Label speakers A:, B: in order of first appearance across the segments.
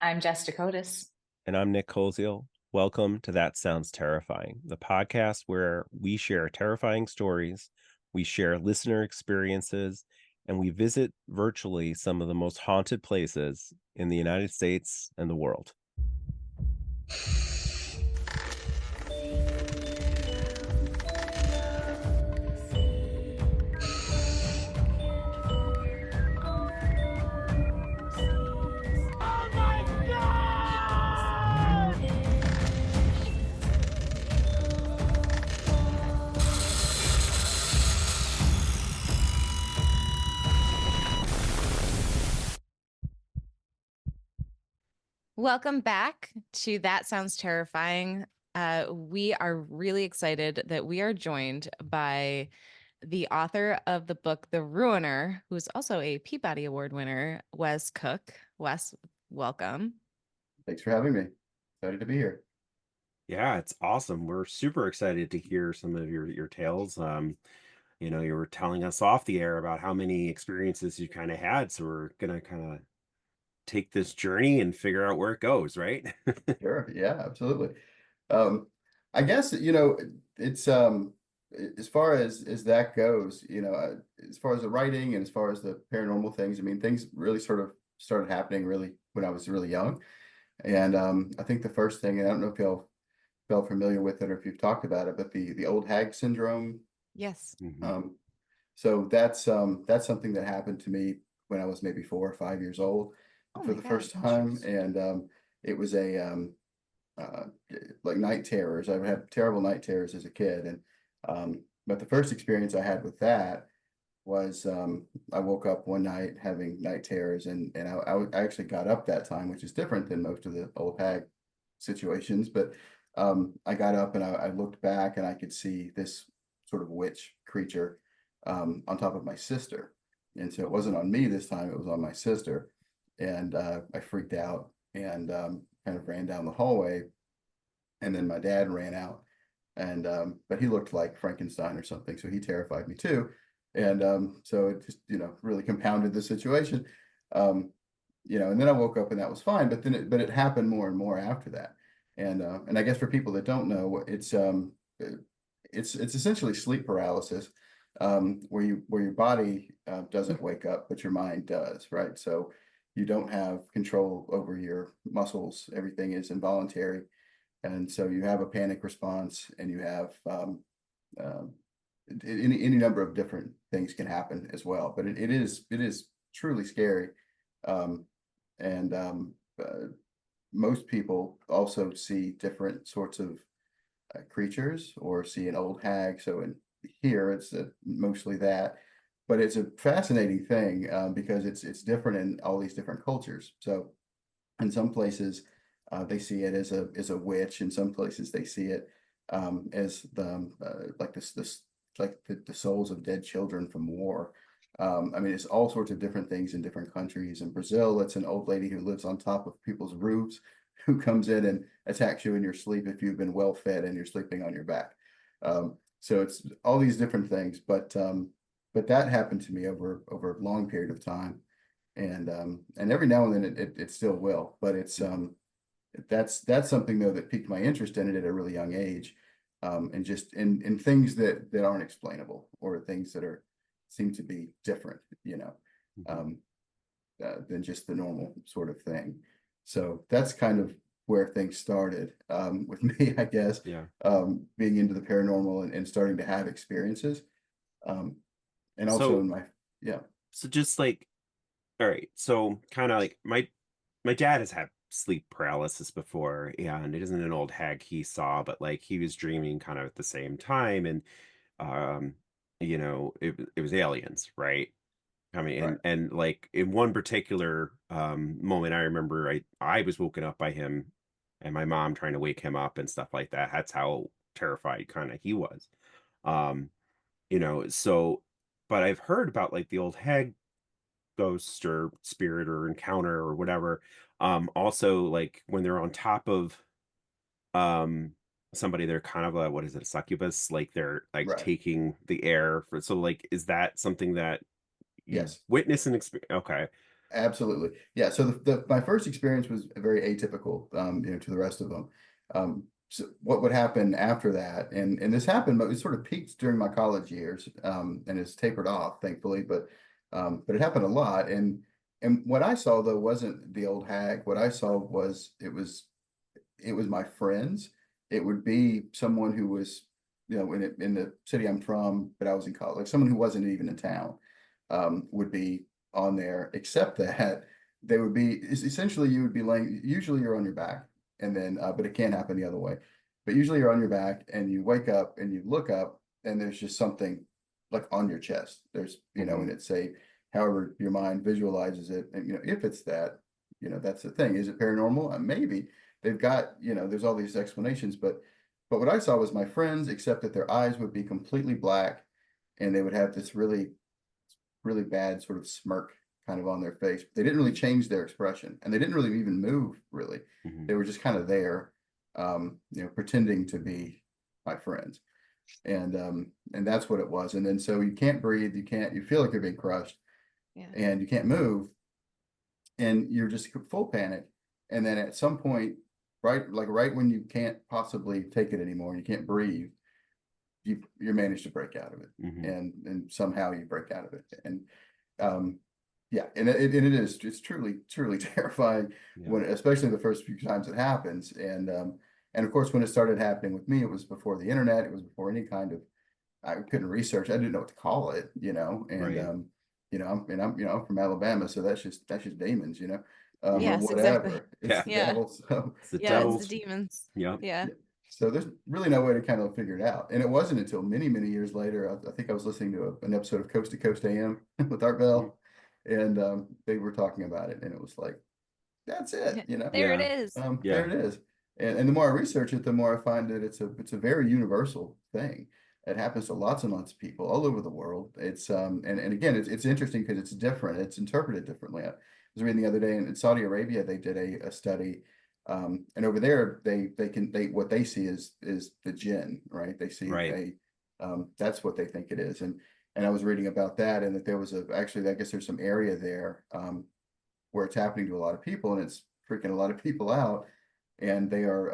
A: I'm Jess Dakotas.
B: And I'm Nick Colziel. Welcome to That Sounds Terrifying, the podcast where we share terrifying stories, we share listener experiences, and we visit virtually some of the most haunted places in the United States and the world.
A: Welcome back to That Sounds Terrifying. We are really excited that we are joined by the author of the book The Ruiner, who's also a Peabody Award winner, Wes Cook. Wes, welcome.
C: Thanks for having me. Excited to be here.
B: Yeah, it's awesome. We're super excited to hear some of your tales. You were telling us off the air about how many experiences you kind of had, so we're gonna kind of take this journey and figure out where it goes, right?
C: Sure. Yeah, absolutely. Um, I guess, it's as far as that goes, as far as the writing and as far as the paranormal things, I mean, things really sort of started happening really when I was really young. And I think the first thing, and I don't know if y'all felt familiar with it or if you've talked about it, but the Old Hag syndrome.
A: Yes.
B: Mhm.
C: Um, so that's something that happened to me when I was maybe 4 or 5 years old
A: Oh
C: for
A: my
C: the
A: God.
C: first time, and it was uh, like night terrors. I would have terrible night terrors as a kid, and but the first experience I had with that was I woke up one night having night terrors, and I actually got up that time, which is different than most of the old hag situations. But I got up and I looked back and I could see this sort of witch creature on top of my sister, and so it wasn't on me this time; it was on my sister, and I freaked out and kind of ran down the hallway, and then my dad ran out, and but he looked like Frankenstein or something, so he terrified me too, and so it just really compounded the situation, um, and then I woke up and that was fine, but then it happened more and more after that, and I guess for people that don't know, it's essentially sleep paralysis, where your body doesn't wake up, but your mind does, right? So you don't have control over your muscles; everything is involuntary, and so you have a panic response, and you have um, any number of different things can happen as well. But it is truly scary, um, and most people also see different sorts of creatures or see an old hag. So in here, it's mostly that, but it's a fascinating thing because it's different in all these different cultures. So in some places, they see it as a witch. In some places, they see it as the like this like the souls of dead children from war. I mean, it's all sorts of different things in different countries. In Brazil, it's an old lady who lives on top of people's roofs, who comes in and attacks you in your sleep if you've been well fed and you're sleeping on your back. So it's all these different things, but that happened to me over a long period of time, and every now and then it still will, but it's that's something though that piqued my interest in it at a really young age, and just in things that aren't explainable or things that are seem to be different,
B: Mhm.
C: um, than just the normal sort of thing. So that's kind of where things started with me, I guess,
B: Yeah.
C: being into the paranormal and starting to have experiences, um, and also
B: So
C: in my yeah.
B: so just like, all right, so kind of like my dad has had sleep paralysis before, and it isn't an old hag he saw, but like he was dreaming kind of at the same time, and um, it was aliens, right? I mean,
C: Right.
B: and like in one particular moment, I remember I was woken up by him and my mom trying to wake him up and stuff like that. That's how terrified kind of he was. Um, so but I've heard about like the old hag ghost or spirit or encounter or whatever. Also like when they're on top of um somebody, they're kind of a, what is it, a succubus, like they're like
C: Right.
B: taking the air for, so like is that something that you
C: Yes.
B: witness and experience? Okay.
C: Absolutely. Yeah. So my first experience was very atypical, to the rest of them. So what would happen after that, and this happened, but it sort of peaked during my college years, and it's tapered off, thankfully, but it happened a lot. And what I saw though wasn't the old hag. What I saw was it was my friends. It would be someone who was, in the city I'm from, but I was in college, like someone who wasn't even in town, would be on there, except that they would be essentially you would be laying, usually you're on your back, and then but it can happen the other way. But usually you're on your back and you wake up and you look up and there's just something like on your chest. There's, and it's however your mind visualizes it. And if it's that, that's the thing. Is it paranormal? Maybe. They've got, there's all these explanations, but what I saw was my friends, except that their eyes would be completely black and they would have this really, really bad sort of smirk kind of on their face. They didn't really change their expression and they didn't really even move really. They were just kind of there, pretending to be my friends. And that's what it was. And then so you can't breathe, you feel like you're being crushed, and you can't move, and you're just full panic. And then at some point, right when you can't possibly take it anymore and you can't breathe, you manage to break out of it, and somehow you break out of it. And yeah, and it's truly terrifying when, especially the first few times it happens. And of course, when it started happening with me, it was before the internet. It was before any kind of, I couldn't research. I didn't know what to call it, and I'm from Alabama, so that's just demons, or
A: Yes,
C: whatever.
A: exactly.
C: It's the devil. So
B: It's the
A: Yeah,
B: devil.
A: it's the demons.
B: Yeah.
A: Yeah.
C: so there's really no way to kind of figure it out. And it wasn't until many, many years later, I think I was listening to an episode of Coast to Coast AM with Art Bell, and they were talking about it, and it was like, that's it,
A: There it is.
C: there it is. And the more I research it, the more I find that it's a very universal thing. It happens to lots and lots of people all over the world. It's and again, it's interesting because it's different. It's interpreted differently. I was reading the other day in Saudi Arabia, they did a study, and over there they what they see is the jinn, right? They see that's what they think it is. And I was reading about that, and that there was actually, I guess there's some area there where it's happening to a lot of people, and it's freaking a lot of people out. And they're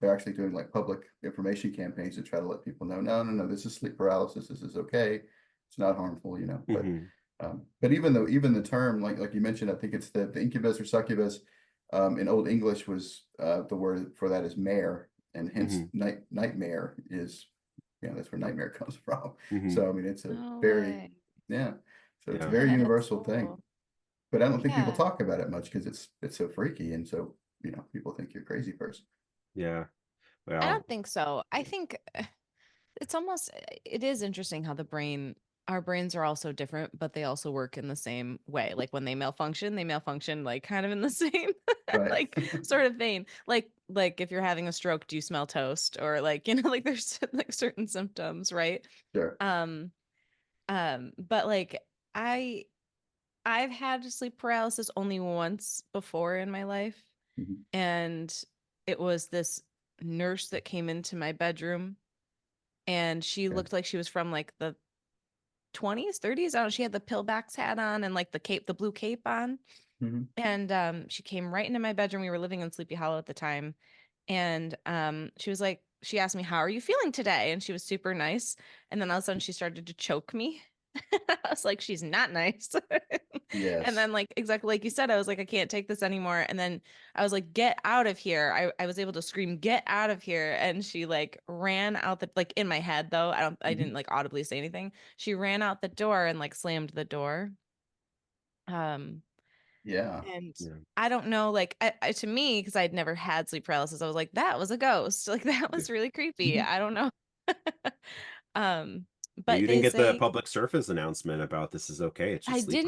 C: actually doing like public information campaigns to try to let people know, no, this is sleep paralysis. This is okay. It's not harmful, but even the term, like you mentioned, I think it's the incubus or succubus, in Old English was, the word for that is mare, and hence nightmare is, that's where nightmare comes from. So, I mean, it's a
A: No
C: very,
A: way.
C: so it's a
A: Yeah,
C: very
A: that's
C: universal
A: so
C: thing,
A: cool.
C: but I don't think people
A: Yeah.
C: talk about it much because it's so freaky. And so, people think you're a crazy person.
B: Yeah.
A: I
B: Well,
A: don't think so. I think it's almost, it is interesting how our brains are all so different, but they also work in the same way. Like when they malfunction like kind of in the same
C: Right.
A: like sort of vein. Like if you're having a stroke, do you smell toast? Or like, like there's like certain symptoms, right?
C: Sure.
A: But like I've had sleep paralysis only once before in my life.
C: Mhm.
A: And it was this nurse that came into my bedroom, and she
C: Okay.
A: looked like she was from like the 20s, 30s. I don't know. She had the pillbacks hat on and like the blue cape on.
C: Mhm.
A: And she came right into my bedroom. We were living in Sleepy Hollow at the time. And she was like, she asked me, "How are you feeling today?" And she was super nice. And then all of a sudden she started to choke me. I was like, she's not nice. And
C: Yes.
A: then, like, exactly like you said, I was like, I can't take this anymore. And then I was like, get out of here. I was able to scream, get out of here. And she like ran out like in my head though. I
C: Mhm.
A: didn't like audibly say anything. She ran out the door and like slammed the door. Um,
C: Yeah.
A: and
B: yeah.
A: I don't know, like to me, because I'd never had sleep paralysis, I was like, that was a ghost. Like that was really creepy.
C: Mhm.
A: I don't know. Um,
B: Yeah,
A: but
B: you didn't
A: they
B: get the
A: say
B: public service announcement about this is okay. It's just sleep.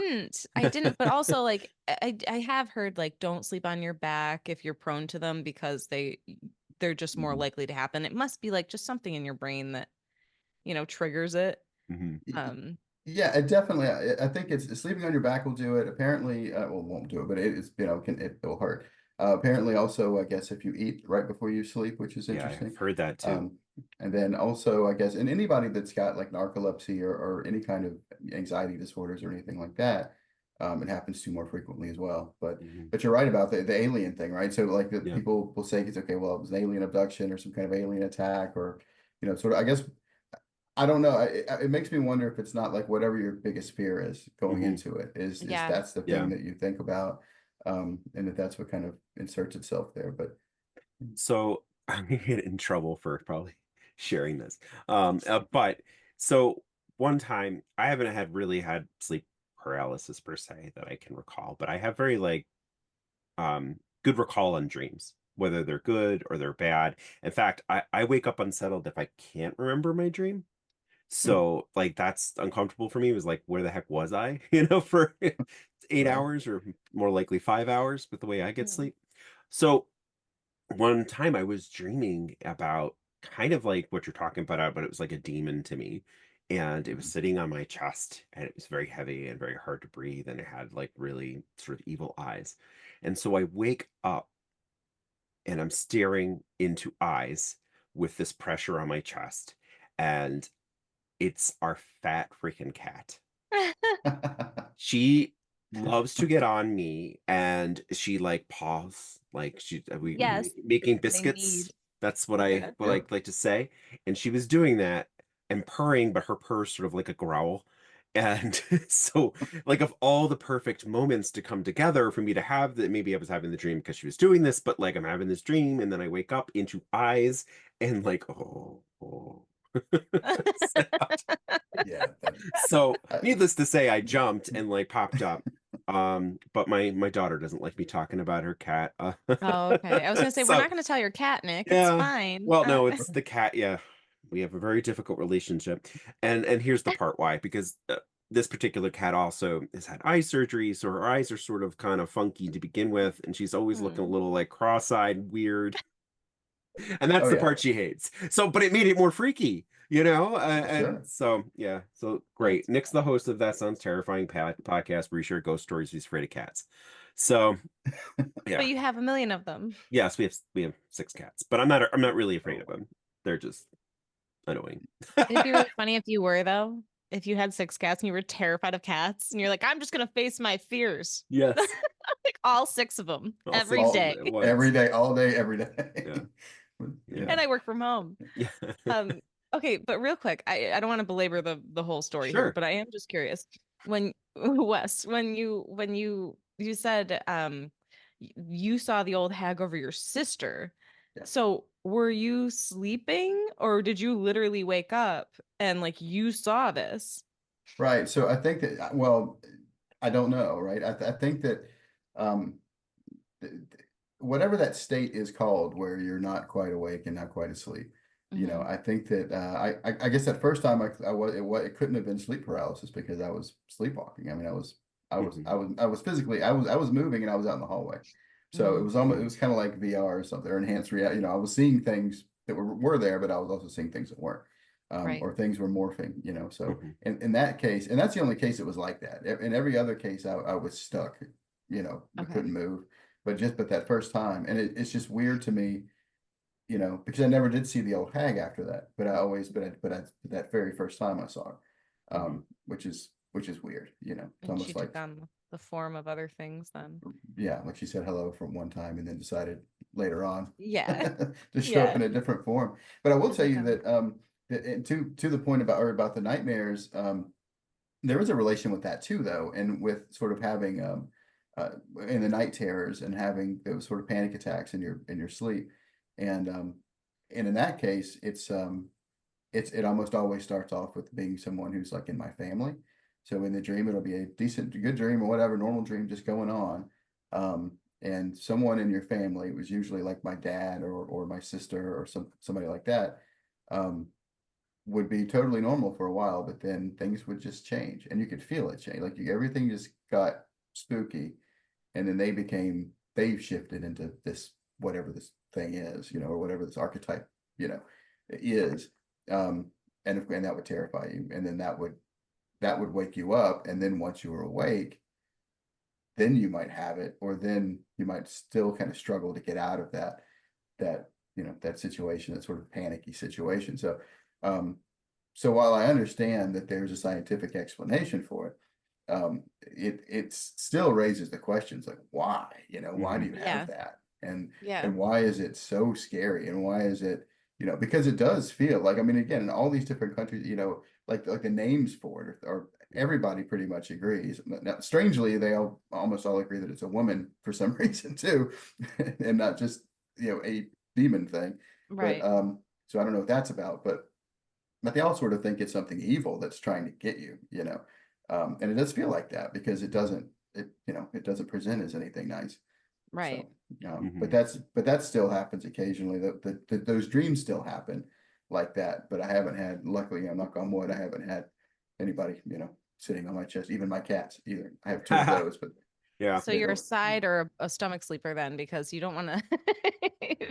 A: I didn't, but also like I have heard like don't sleep on your back if you're prone to them because they're just more
C: Mhm.
A: likely to happen. It must be like just something in your brain that, triggers it.
B: Mhm.
A: Um,
C: Yeah, it definitely. I think it's sleeping on your back will do it. Apparently, well, it won't do it, but it is, it will hurt. Apparently, also, I guess if you eat right before you sleep, which is
B: Yeah,
C: interesting.
B: I've heard that too.
C: And then also, I guess, and anybody that's got like narcolepsy or any kind of anxiety disorders or anything like that, It happens to more frequently as well. But
B: Mhm.
C: you're right about the alien thing, right? So like the
B: Yeah.
C: people will say it's okay, well, it was an alien abduction or some kind of alien attack, or sort of, I guess, I don't know. It makes me wonder if it's not like whatever your biggest fear is going
B: Mhm.
C: into it is
A: Yeah.
C: that's the
B: Yeah.
C: thing that you think about, and that's what kind of inserts itself there. But
B: So I'm gonna get in trouble for probably sharing this. But so one time I haven't really had sleep paralysis per se that I can recall, but I have very like good recall on dreams, whether they're good or they're bad. In fact, I wake up unsettled if I can't remember my dream.
C: hmm,
B: So like that's uncomfortable for me. It was like, where the heck was I? For 8
C: right.
B: hours or more likely 5 hours with the way I get
A: Mhm.
B: sleep. So one time I was dreaming about kind of like what you're talking about, but it was like a demon to me. And it was
C: Mhm.
B: sitting on my chest and it was very heavy and very hard to breathe. And it had like really sort of evil eyes. And so I wake up and I'm staring into eyes with this pressure on my chest. And it's our fat freaking cat. She loves to get on me and she like paws like we
A: Yes,
B: making
A: they need.
B: biscuits. That's what I
A: Yeah.
B: what I
C: Yep.
B: like to say. And she was doing that and purring, but her purr's sort of like a growl. And so like of all the perfect moments to come together for me to have that, maybe I was having the dream because she was doing this, but like I'm having this dream and then I wake up into eyes and like oh.
C: Yeah.
B: So,
C: I,
B: needless to say, I jumped and like popped up. But my daughter doesn't like me talking about her cat.
A: Oh, okay. I was gonna say we're
B: So
A: not gonna tell your cat, Nick. It's
B: yeah.
A: fine.
B: Well, no, it's the cat. Yeah, we have a very difficult relationship, and here's the part why, because this particular cat also has had eye surgery, so her eyes are sort of kind of funky to begin with, and she's always looking a
A: Hmm.
B: little like cross-eyed, weird. And that's
C: oh
B: the
C: yeah,
B: part she hates. So, but it made it more freaky, and
C: sure.
B: so yeah, so great.
A: That's
B: Nick's the host of That Sounds Terrifying podcast where he shares ghost stories. He's afraid of cats. So
A: but
B: yeah,
A: you have a million of them.
B: yes, we have 6 cats, but I'm not really afraid
C: Oh,
B: of them. They're just annoying.
A: It'd be really funny if you were though. If you had 6 cats and you were terrified of cats, and you're like, I'm just gonna face my fears,
B: Yes,
A: like all 6 of them
B: all
A: every
B: six
C: all
B: of
A: day.
B: them at
C: every
B: once.
C: day, all day, every
B: Yeah,
C: day.
B: yeah,
A: And
C: Yeah.
A: I work from home.
B: yeah.
A: Um, okay, but real quick, I don't want to belabor the whole story here,
B: Sure.
A: but I am just curious. When Wes, you said you saw the old hag over your sister.
C: Yeah.
A: So were you sleeping or did you literally wake up and like you saw this?
C: Right. So I think that, well, I don't know, right? I think that um, th- th- whatever that state is called, where you're not quite awake and not quite asleep,
A: Hmm.
C: I think that I guess that first time it couldn't have been sleep paralysis because I was sleepwalking. I mean,
B: Hmm.
C: I was physically I was moving and I was out in the hallway, so it
A: Hmm.
C: was almost it
B: Hmm.
C: was kind of like VR or something or enhanced reality. I was seeing things that were there, but I was also seeing things that weren't.
A: Right.
C: Or things were morphing, so
B: Hmm.
C: in that case, and that's the only case it was like that. In every other case, I was stuck, I
A: Okay.
C: couldn't move. But that first time, and it's just weird to me, because I never did see the old hag after that. But I always, but that very first time I saw her,
B: Hmm.
C: which is weird. It's
A: And she
C: almost
A: took
C: like,
A: on the form of other things then.
C: yeah, like she said hello from one time and then decided later on
A: Yeah.
C: to show up
A: Yeah.
C: in a different form. But I will tell
A: Different
C: you
A: time.
C: that and to the point about the nightmares, there was a relation with that too, though, and with sort of having uh, in the night terrors and having those sort of panic attacks in your sleep, and in that case, it almost always starts off with being someone who's like in my family. So in the dream, it'll be a good dream or whatever, normal dream just going on. And someone in your family, it was usually like my dad or my sister or somebody like that, um, would be totally normal for a while, but then things would just change and you could feel it change. Like everything just got spooky, and then they shifted into this, whatever this thing is, or whatever this archetype, is. Um, and that would terrify you. And then that would wake you up. And then once you were awake, then you might have it, or then you might still kind of struggle to get out of that situation, that sort of panicky situation. So, um, so while I understand that there's a scientific explanation for it, it still raises the questions like, why, why do you
A: Yeah.
C: have that? And
A: Yeah.
C: why is it so scary? And why is it, because it does feel like, I mean, again, in all these different countries, like the names for it are everybody pretty much agrees. Now, strangely, they almost all agree that it's a woman for some reason too, and not just, a demon thing.
A: Right.
C: But so I don't know what that's about, but they all sort of think it's something evil that's trying to get you, and it does feel like that because it doesn't present as anything nice.
A: Right.
C: So, but that still happens occasionally. Those dreams still happen like that. But I haven't had, luckily, knock on wood, I haven't had anybody, sitting on my chest, even my cats either. I have two of those, but
B: Yeah.
A: So
C: they
A: you're a
C: don't.
A: side or a stomach sleeper then, because you don't want to.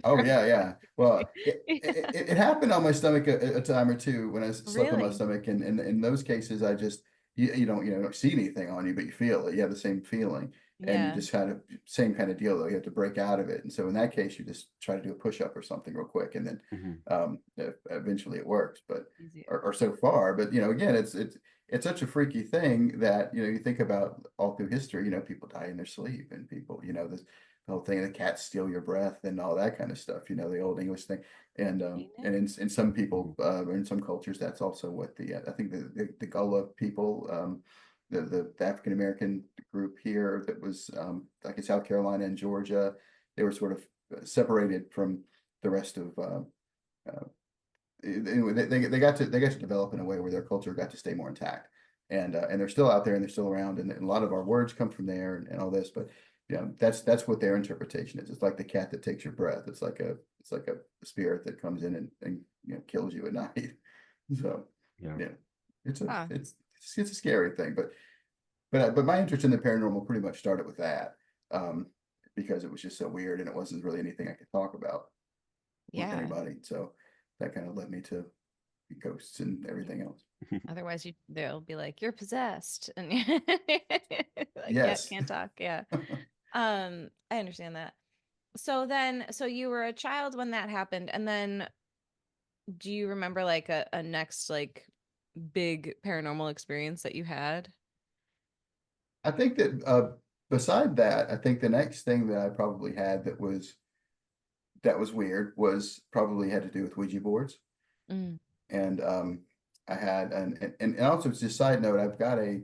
C: Oh yeah. Well, it happened on my stomach a time or two when I slept on my
A: Really?
C: stomach, and in those cases, I just you don't see anything on you, but you feel it. You have the same feeling, and you
A: Yeah.
C: just kind of same kind of deal though. You have to break out of it, and so in that case, you just try to do a push up or something real quick, and then eventually it works. But
A: Easier.
C: or so far, but again, it's such a freaky thing that you think about all through history. People die in their sleep, and people this the whole thing, the cats steal your breath and all that kind of stuff, the old English thing. And in some people, in some cultures, that's also what I think the Gullah people, the African American group here that was like in South Carolina and Georgia, they were sort of separated from the rest of anyway, they got to develop in a way where their culture got to stay more intact, and they're still out there and they're still around, and a lot of our words come from there and all this, but that's what their interpretation is. It's like the cat that takes your breath. It's like a spirit that comes in and kills you at night. So
B: Yeah.
C: it's
A: Huh.
C: a scary thing, but my interest in the paranormal pretty much started with that, because it was just so weird and it wasn't really anything I could talk about with
A: Yeah.
C: anybody. So that kind of led me to ghosts and everything else.
A: Otherwise, they'll be like, "You're possessed," and like,
C: Yes.
A: can't talk. Yeah. I understand that. So you were a child when that happened, and then do you remember like a next like big paranormal experience that you had?
C: I think that beside that, I think the next thing that I probably had that was weird was probably had to do with Ouija boards.
A: Mm.
C: And I had and also just a side note, I've got a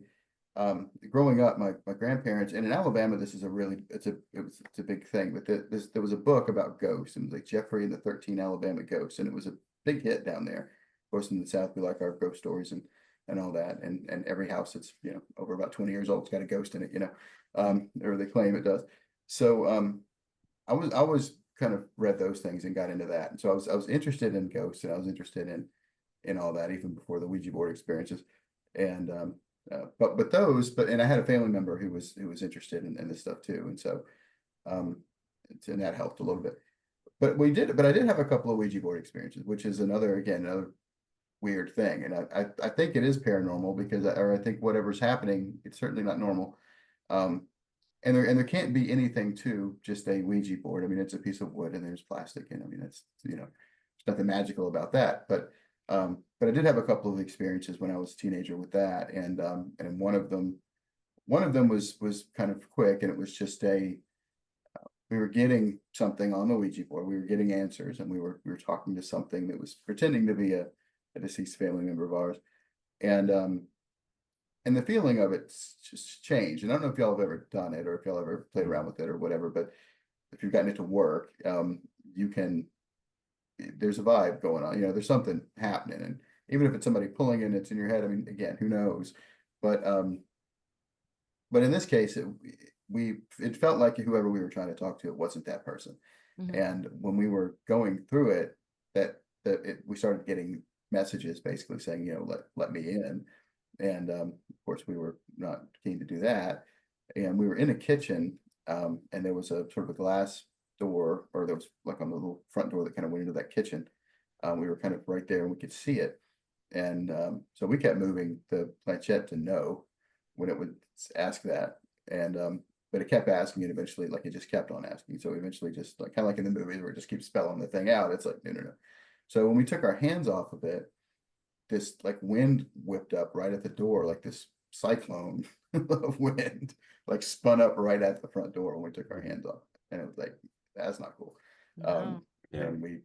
C: growing up, my grandparents, and in Alabama, this is it's a big thing, but there was a book about ghosts, and like Jeffrey and the 13 Alabama Ghosts, and it was a big hit down there. Of course, in the South, we like our ghost stories and all that, and every house that's over about 20 years old has got a ghost in it, or they claim it does. So I was kind of read those things and got into that, and so I was interested in ghosts, and I was interested in all that even before the Ouija board experiences, and and I had a family member who was interested in this stuff too, and so and that helped a little bit. But I did have a couple of Ouija board experiences, which is another weird thing, and I think it is paranormal because I think whatever's happening, it's certainly not normal. And there can't be anything to just a Ouija board. I mean, it's a piece of wood and there's plastic, and I mean, it's there's nothing magical about that. But I did have a couple of experiences when I was a teenager with that, and one of them was kind of quick, and it was just we were getting something on the Ouija board. We were getting answers, and we were talking to something that was pretending to be a deceased family member of ours, and the feeling of it just changed. And I don't know if y'all have ever done it or if y'all ever played around with it or whatever, but if you've gotten it to work, you can, there's a vibe going on, there's something happening. And even if it's somebody pulling and it's in your head, I mean, again, who knows? But in this case, it felt like whoever we were trying to talk to, it wasn't that person.
A: Mhm.
C: And when we were going through it, we started getting messages basically saying, let me in. And of course, we were not keen to do that. And we were in a kitchen, and there was a sort of a glass door, or there was like on the little front door that kind of went into that kitchen. We were kind of right there and we could see it. And so we kept moving the planchette to no when it would ask that. And but it kept asking, and eventually, like, it just kept on asking. So eventually, just like kind of like in the movies where it just keeps spelling the thing out, it's like, no. So when we took our hands off of it, this like wind whipped up right at the door, like this cyclone of wind, like spun up right at the front door when we took our hands off. And it was like, that's not cool.
A: No.
B: Yeah.
C: And we,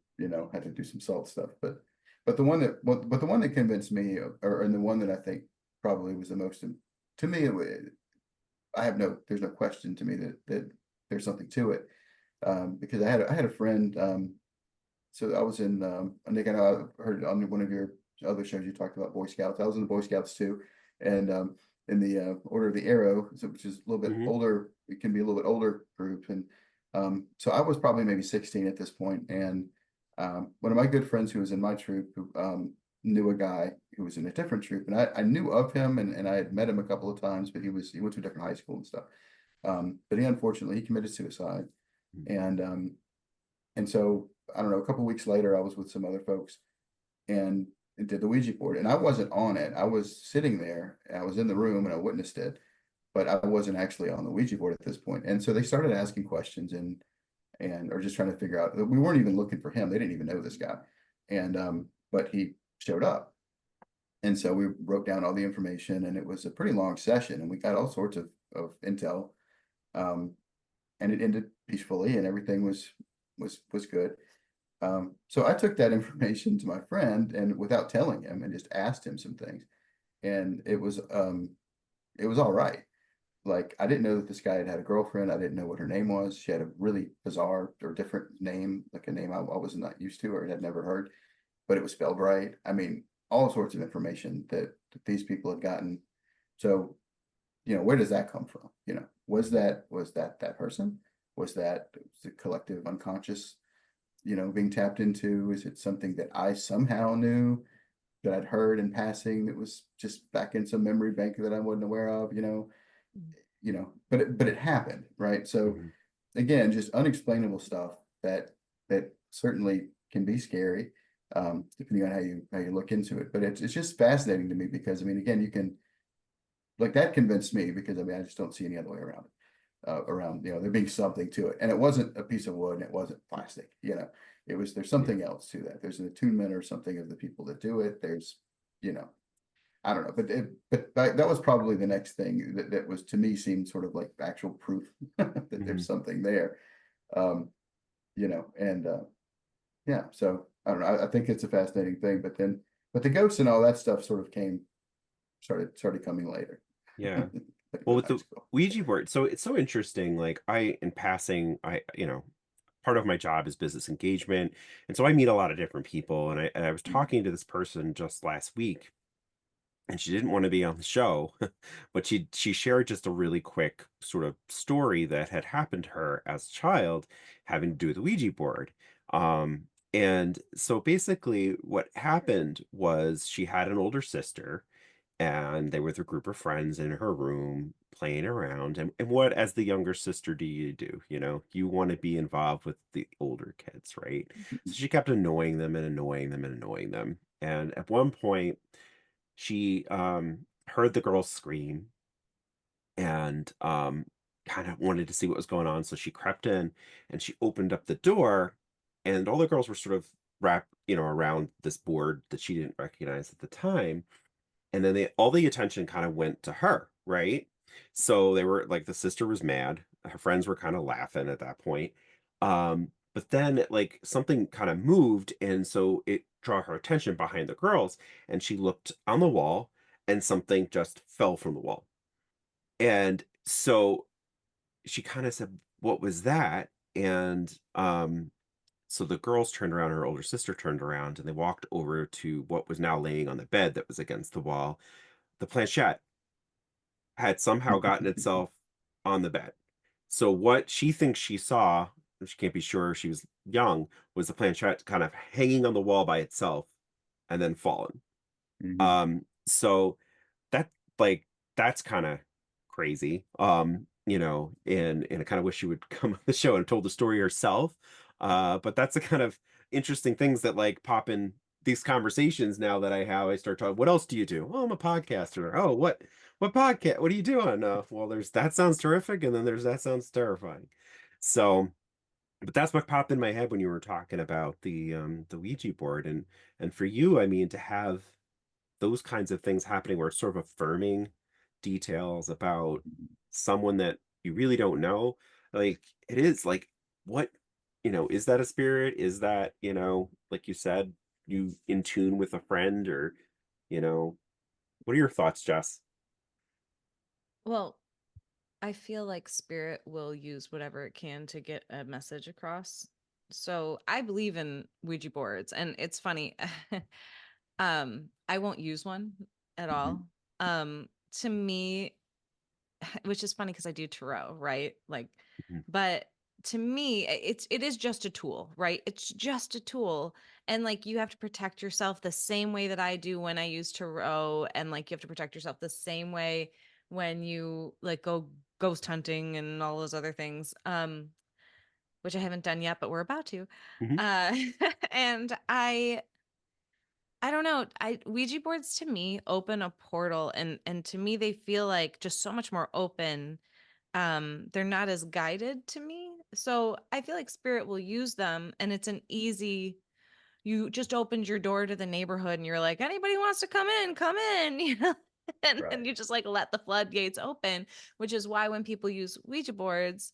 C: had to do some salt stuff. But the one that convinced me, and the one that I think probably was the most, to me, there's no question to me that there's something to it. Because I had a friend, so I was in, Nick, I know I heard on one of your other shows you talked about Boy Scouts. I was in the Boy Scouts too. And in the Order of the Arrow, which is a little bit older, it can be a little bit older group. And so I was probably maybe 16 at this point. And one of my good friends who was in my troop who knew a guy who was in a different troop. And I knew of him and I had met him a couple of times, but he went to a different high school and stuff. But he committed suicide. And so I don't know, a couple of weeks later, I was with some other folks and did the Ouija board. And I wasn't on it. I was sitting there. I was in the room and I witnessed it, but I wasn't actually on the Ouija board at this point. And so they started asking questions and or just trying to figure out. We weren't even looking for him. They didn't even know this guy. And but he showed up. And so we wrote down all the information, and it was a pretty long session, and we got all sorts of intel. And it ended peacefully, and everything was good. So I took that information to my friend, and without telling him, and just asked him some things, and it was all right. Like, I didn't know that this guy had a girlfriend. I didn't know what her name was. She had a really bizarre or different name, like a name I was not used to or had never heard, but it was spelled right. I mean, all sorts of information that these people had gotten. So, where does that come from? Was that person? Was that the collective unconscious, being tapped into? Is it something that I somehow knew that I'd heard in passing that was just back in some memory bank that I wasn't aware of, but it happened, right? So again, just unexplainable stuff that certainly can be scary, depending on how you look into it. But it's just fascinating to me because, I mean, again, you can, like, that convinced me because, I mean, I just don't see any other way around it. There being something to it. And it wasn't a piece of wood and it wasn't plastic, there's something else to that. There's an attunement or something of the people that do it. There's, I don't know, but that was probably the next thing that was, to me, seemed sort of like actual proof that there's something there. Yeah, so I don't know. I think it's a fascinating thing, but the ghosts and all that stuff sort of started coming later.
B: Yeah. Well, with the Ouija board, so it's so interesting. Like, in passing, part of my job is business engagement. And so I meet a lot of different people. And I was talking to this person just last week, and she didn't want to be on the show, but she shared just a really quick sort of story that had happened to her as a child having to do with the Ouija board. And so basically what happened was she had an older sister, and they were with a group of friends in her room playing around. And what, as the younger sister, do? You want to be involved with the older kids, right? So she kept annoying them and annoying them and annoying them. And at one point, she heard the girls scream and kind of wanted to see what was going on. So she crept in and she opened up the door, and all the girls were sort of wrapped, around this board that she didn't recognize at the time. And then all the attention kind of went to her, right? So they were like, the sister was mad. Her friends were kind of laughing at that point. But then, like, something kind of moved, and so it drew her attention behind the girls, and she looked on the wall, and something just fell from the wall. And so she kind of said, "What was that?" And so the girls turned around, her older sister turned around, and they walked over to what was now laying on the bed that was against the wall. The planchette had somehow gotten itself on the bed. So what she thinks she saw, and she can't be sure, she was young, was the planchette kind of hanging on the wall by itself and then fallen. So that, like, that's kind of crazy. And I kind of wish she would come on the show and told the story herself. But that's the kind of interesting things that, like, pop in these conversations now that I start talking. What else do you do? Oh, I'm a podcaster. Oh, what podcast? What are you doing? Well, there's That Sounds Terrific, and then there's That Sounds Terrifying. So, but that's what popped in my head when you were talking about the Ouija board, and for you, I mean, to have those kinds of things happening where it's sort of affirming details about someone that you really don't know. Like it is like, what, is that a spirit? Is that, like you said, you in tune with a friend, or, you know, what are your thoughts, Jess?
A: Well, I feel like spirit will use whatever it can to get a message across. So I believe in Ouija boards, and it's funny. I won't use one at
C: Mhm.
A: all. To me, which is funny because I do tarot, right? Like,
B: Mhm.
A: but to me, it is just a tool, right? It's just a tool. And like you have to protect yourself the same way that I do when I use tarot, and like you have to protect yourself the same way when you like go ghost hunting and all those other things. Which I haven't done yet, but we're about to.
B: Mhm.
A: Uh and I don't know. I Ouija boards to me open a portal, and to me they feel like just so much more open. They're not as guided to me. So I feel like spirit will use them, and it's an easy, you just opened your door to the neighborhood and you're like, anybody wants to come in, and
C: Right.
A: then you just like let the floodgates open, which is why when people use Ouija boards,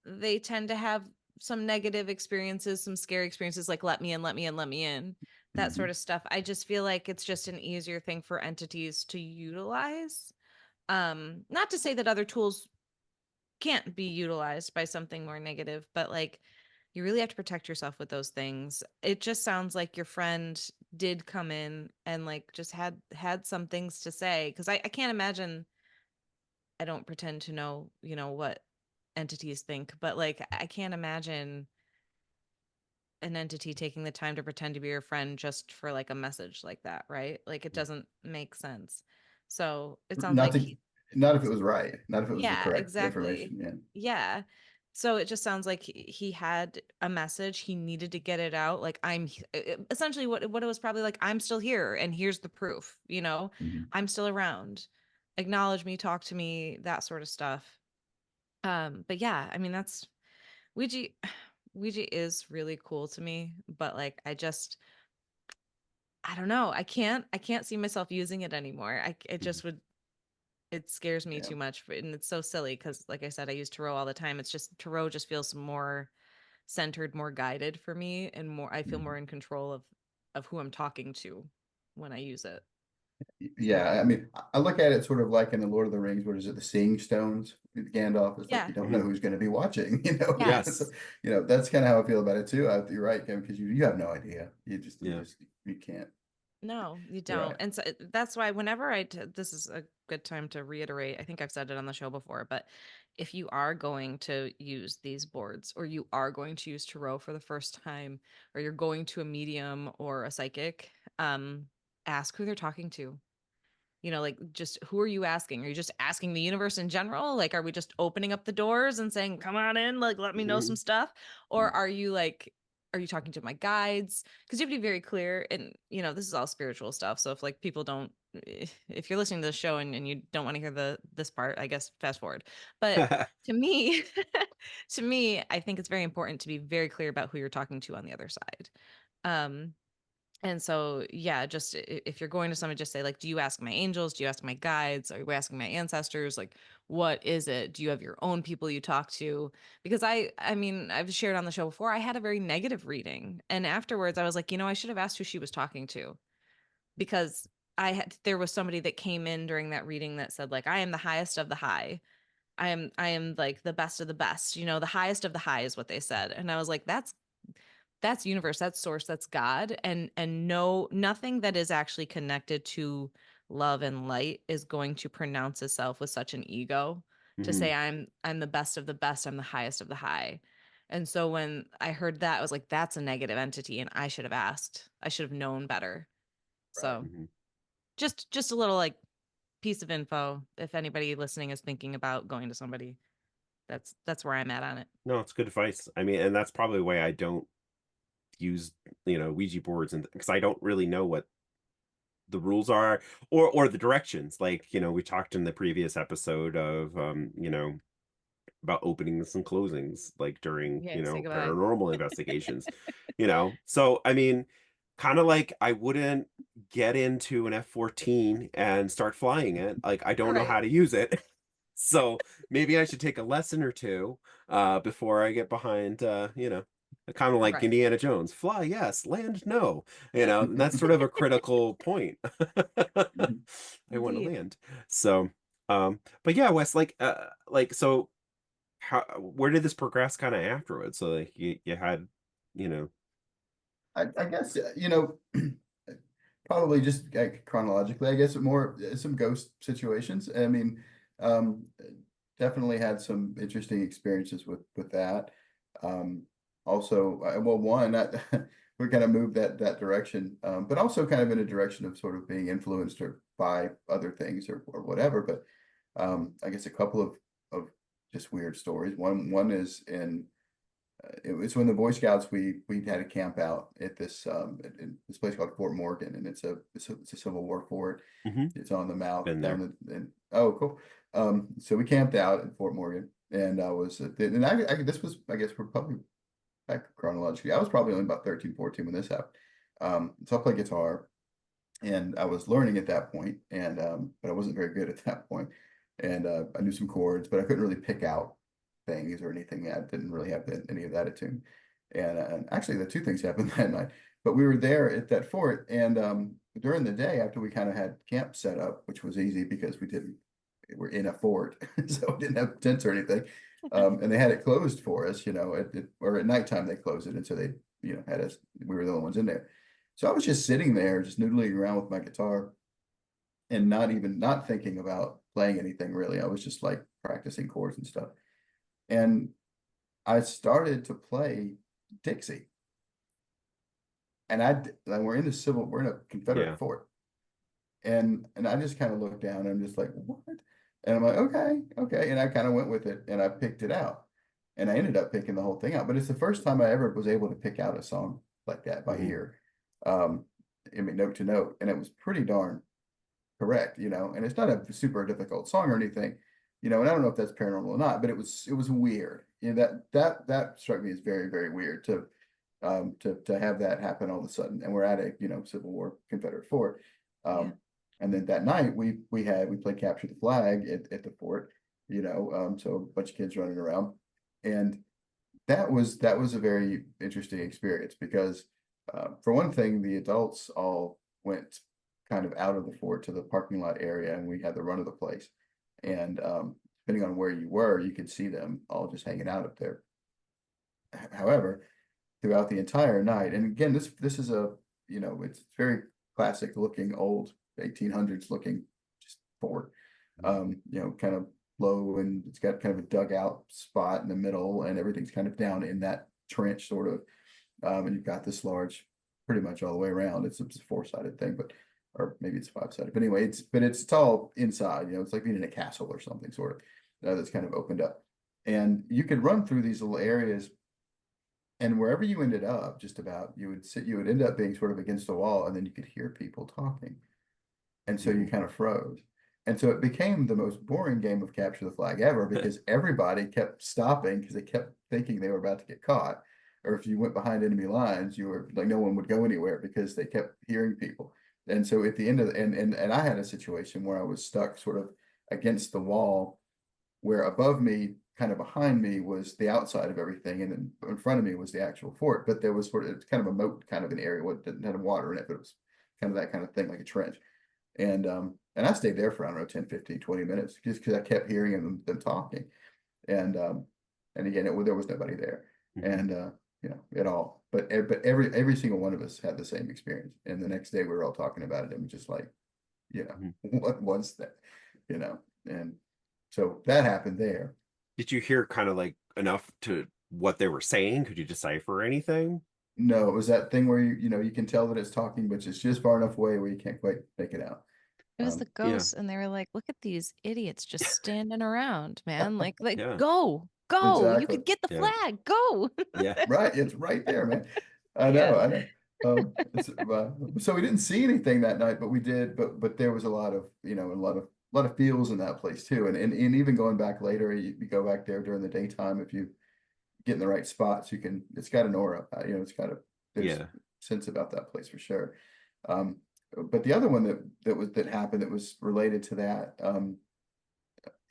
A: they tend to have some negative experiences, some scary experiences, like let me in, let me in, let me in, that
C: Mhm.
A: sort of stuff. I just feel like it's just an easier thing for entities to utilize. Not to say that other tools can't be utilized by something more negative, but like you really have to protect yourself with those things. It just sounds like your friend did come in and like just had some things to say, because I can't imagine. I don't pretend to know, what entities think, but like I can't imagine an entity taking the time to pretend to be your friend just for like a message like that, right? Like it doesn't make sense. So it sounds
C: Not
A: like
C: to, not if it was right, not if it was the
A: yeah,
C: correct
A: exactly.
C: information. Yeah.
A: Yeah. So it just sounds like he had a message. He needed to get it out. Like essentially what it was probably like, I'm still here and here's the proof,
C: Mhm.
A: I'm still around. Acknowledge me, talk to me, that sort of stuff. But yeah, I mean that's Ouija Ouija is really cool to me, but like I don't know. I can't see myself using it anymore. It
C: Mhm.
A: just would it scares me
C: Yeah.
A: too much, and it's so silly because like I said, I use tarot all the time. It's just tarot just feels more centered, more guided for me, and more I feel
C: Mhm.
A: more in control of who I'm talking to when I use it.
C: Yeah,
A: So
C: I mean, I look at it sort of like in the Lord of the Rings. What is it, the Seeing Stones? With Gandalf, it's like
A: yeah.
C: you don't know
B: Mhm.
C: who's going to be watching. So,
A: Yes.
C: that's kind of how I feel about it too. You're right, Kevin, because you have no idea.
B: Yeah.
C: You can't.
A: No, you
C: You're
A: don't.
C: right.
A: And so that's why whenever this is a good time to reiterate, I think I've said it on the show before, but if you are going to use these boards, or you are going to use tarot for the first time, or you're going to a medium or a psychic, ask who they're talking to. Like just who are you asking? Are you just asking the universe in general? Like, are we just opening up the doors and saying, come on in, like, let me know some
B: Mhm.
A: stuff? Or are you talking to my guides? Because you have to be very clear. And, this is all spiritual stuff. So if like people don't, if you're listening to the show and you don't want to hear this part, I guess fast forward. But to me, to me, I think it's very important to be very clear about who you're talking to on the other side. Um, and so, yeah, just if you're going to someone, just say, like, do you ask my angels? Do you ask my guides? Are you asking my ancestors? Like, what is it? Do you have your own people you talk to? Because I mean, I've shared on the show before, I had a very negative reading. And afterwards, I was like, I should have asked who she was talking to, because there was somebody that came in during that reading that said, like, I am the highest of the high. I am like the best of the best, the highest of the high is what they said. And I was like, that's universe, that's source, that's God. And no, nothing that is actually connected to love and light is going to pronounce itself with such an ego to say
B: Mhm.
A: I'm the best of the best, I'm the highest of the high. And so when I heard that, I was like, that's a negative entity, and I should have asked, I should have known better.
C: Right.
A: So
B: Mhm.
A: just a little like piece of info if anybody listening is thinking about going to somebody. That's where I'm at on it.
B: No, it's good advice. I mean, and that's probably why I don't use, Ouija boards, and because I don't really know what the rules are, or the directions. Like, we talked in the previous episode of about openings and closings, like during,
A: Okay, say goodbye.
B: paranormal investigations. So I mean, kind of like I wouldn't get into an F-14 and start flying it. Like I don't know how
A: Right.
B: to use it. So maybe I should take a lesson or two before I get behind kind of like
A: Right.
B: Indiana Jones. Fly, yes, land, no. And that's sort of a critical point. I want to
A: Indeed.
B: land. So but yeah, Wes, so how where did this progress kind of afterwards? So like you had, you know,
C: I guess, probably just like chronologically, I guess more some ghost situations. I mean, um, definitely had some interesting experiences with that. Um, also, well, one, we kind of moved that direction, but also kind of in a direction of sort of being influenced or by other things or whatever. But I guess a couple of just weird stories. One is in it was when the Boy Scouts we had a camp out at in this place called Fort Morgan, and it's a Civil War fort.
B: mhm,
C: It's on the mouth
B: been there.
C: down the and oh cool. So we camped out at Fort Morgan, and I was and this was, I guess we're probably back chronologically. I was probably only about 13, 14 when this happened. So I play guitar, and I was learning at that point, and but I wasn't very good at that point, and I knew some chords, but I couldn't really pick out things or anything. I didn't really have any of that attuned, and actually the two things happened that night. But we were there at that fort, and during the day after we kind of had camp set up, which was easy because we're in a fort, so we didn't have tents or anything, and they had it closed for us, or at nighttime they closed it, and so they had us. We were the only ones in there. So I was just sitting there, just noodling around with my guitar and not thinking about playing anything really. I was just like practicing chords and stuff. And I started to play Dixie. And we're in a Confederate
B: Yeah.
C: fort. And I just kind of looked down and I'm just like, what? And I'm like, okay, okay. And I kind of went with it and I picked it out. And I ended up picking the whole thing out. But it's the first time I ever was able to pick out a song like that by
B: Mhm.
C: ear. I mean, note to note. And it was pretty darn correct, and it's not a super difficult song or anything, and I don't know if that's paranormal or not, but it was weird. That struck me as very, very weird to have that happen all of a sudden. And we're at a, Civil War Confederate fort.
A: Yeah.
C: And then that night we played capture the flag at the fort, so a bunch of kids running around. And that was a very interesting experience because for one thing, the adults all went kind of out of the fort to the parking lot area, and we had the run of the place. And depending on where you were, you could see them all just hanging out up there. However, throughout the entire night, and again, this is it's very classic looking old 1800s looking just fort, kind of low, and it's got kind of a dugout spot in the middle, and everything's kind of down in that trench sort of. And you've got this large, pretty much all the way around. It's a four-sided thing, or maybe it's five-sided. But anyway, it's all inside. It's like being in a castle or something sort of that's kind of opened up, and you could run through these little areas, and wherever you ended up, just about you would end up being sort of against the wall, and then you could hear people talking, and so you
B: Mhm.
C: kind of froze. And so it became the most boring game of capture the flag ever because everybody kept stopping because they kept thinking they were about to get caught. Or if you went behind enemy lines, you were like no one would go anywhere because they kept hearing people. And so at the end of and I had a situation where I was stuck sort of against the wall, where above me, kind of behind me, was the outside of everything, and then in front of me was the actual fort. But there was it's kind of a moat kind of an area. What didn't have water in it, but it was kind of that kind of thing, like a trench. And I stayed there for, I don't know, 10, 15, 20 minutes just because I kept hearing them talking. And again, there was nobody there.
B: Mhm.
C: And at all. But every single one of us had the same experience. And the next day we were all talking about it and just like,
B: Mhm.
C: what was that? And so that happened there.
B: Did you hear kind of like enough to what they were saying? Could you decipher anything?
C: No, it was that thing where you can tell that it's talking, but it's just far enough away where you can't quite make it out.
A: It was the
B: Yeah.
A: ghosts, and they were like, "Look at these idiots just standing around, man! Like,
B: Yeah.
A: go, go! You
C: Exactly.
A: could get the
B: Yeah.
A: flag. Go!"
B: Yeah.
C: Right. It's right there, man. I know.
A: Yeah.
C: I know. So we didn't see anything that night, but we did. But there was a lot of a lot of feels in that place too. And even going back later, you go back there during the daytime if you get in the right spots. It's got an aura. It's got there's
B: Yeah.
C: sense about that place for sure. But the other one that happened that was related to that,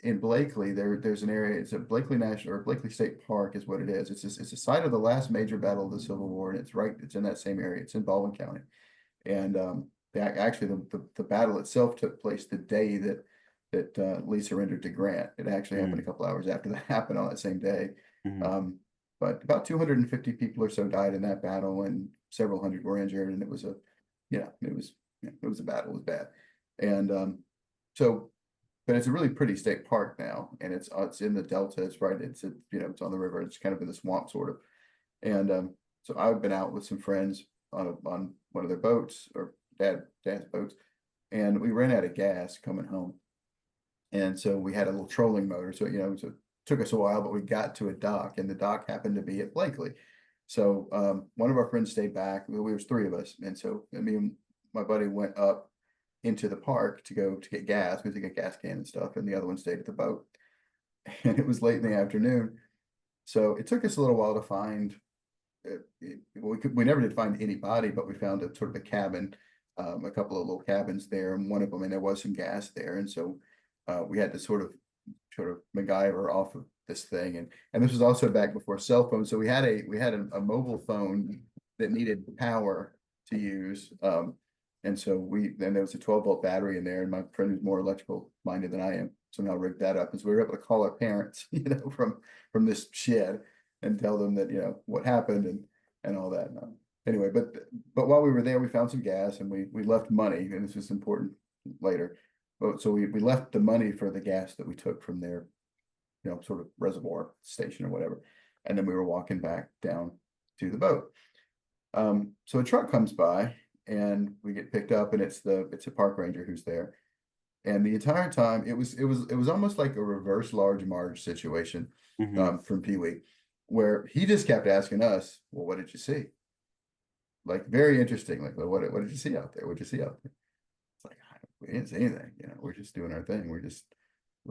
C: in Blakely, there's an area, it's a Blakely National or Blakely State Park is what it is. It's a site of the last major battle of the Civil War, and it's in that same area. It's in Baldwin County. And actually the battle itself took place the day that Lee surrendered to Grant. It actually happened a couple hours after that happened on that same day. But about 250 people or so died in that battle, and several hundred were injured. And it was a battle. It was bad. And but it's a really pretty state park now, and it's in the Delta. It's right. It's it's on the river. It's kind of in the swamp sort of. And so I've been out with some friends on one of their boats, or dad's boats, and we ran out of gas coming home. And so we had a little trolling motor. So it took us a while, but we got to a dock, and the dock happened to be at Blakely. So one of our friends stayed back. We was three of us, and so me and my buddy went up into the park to get gas. We took a gas can and stuff, and the other one stayed at the boat. And it was late in the afternoon, so it took us a little while to find. We never did find any body, but we found a sort of a cabin, a couple of little cabins there, and one of them, and there was some gas there, and so we had to sort of MacGyver off of this thing, and this was also back before cell phones, so we had a mobile phone that needed power to use, and so then there was a 12-volt battery in there, and my friend who's more electrical minded than I am somehow rigged that up, and so we were able to call our parents, from this shed, and tell them that what happened and all that. Anyway, but while we were there, we found some gas, and we left money, and this is important later. So we left the money for the gas that we took from their sort of reservoir station or whatever, and then we were walking back down to the boat. So a truck comes by, and we get picked up, and it's a park ranger who's there. And the entire time it was almost like a reverse Large Marge situation from Pee Wee, where he just kept asking us, well, what did you see? Like, very interesting. Like, well, what did you see out there? What'd you see out there? It's like, we didn't see anything. We're just doing our thing. We just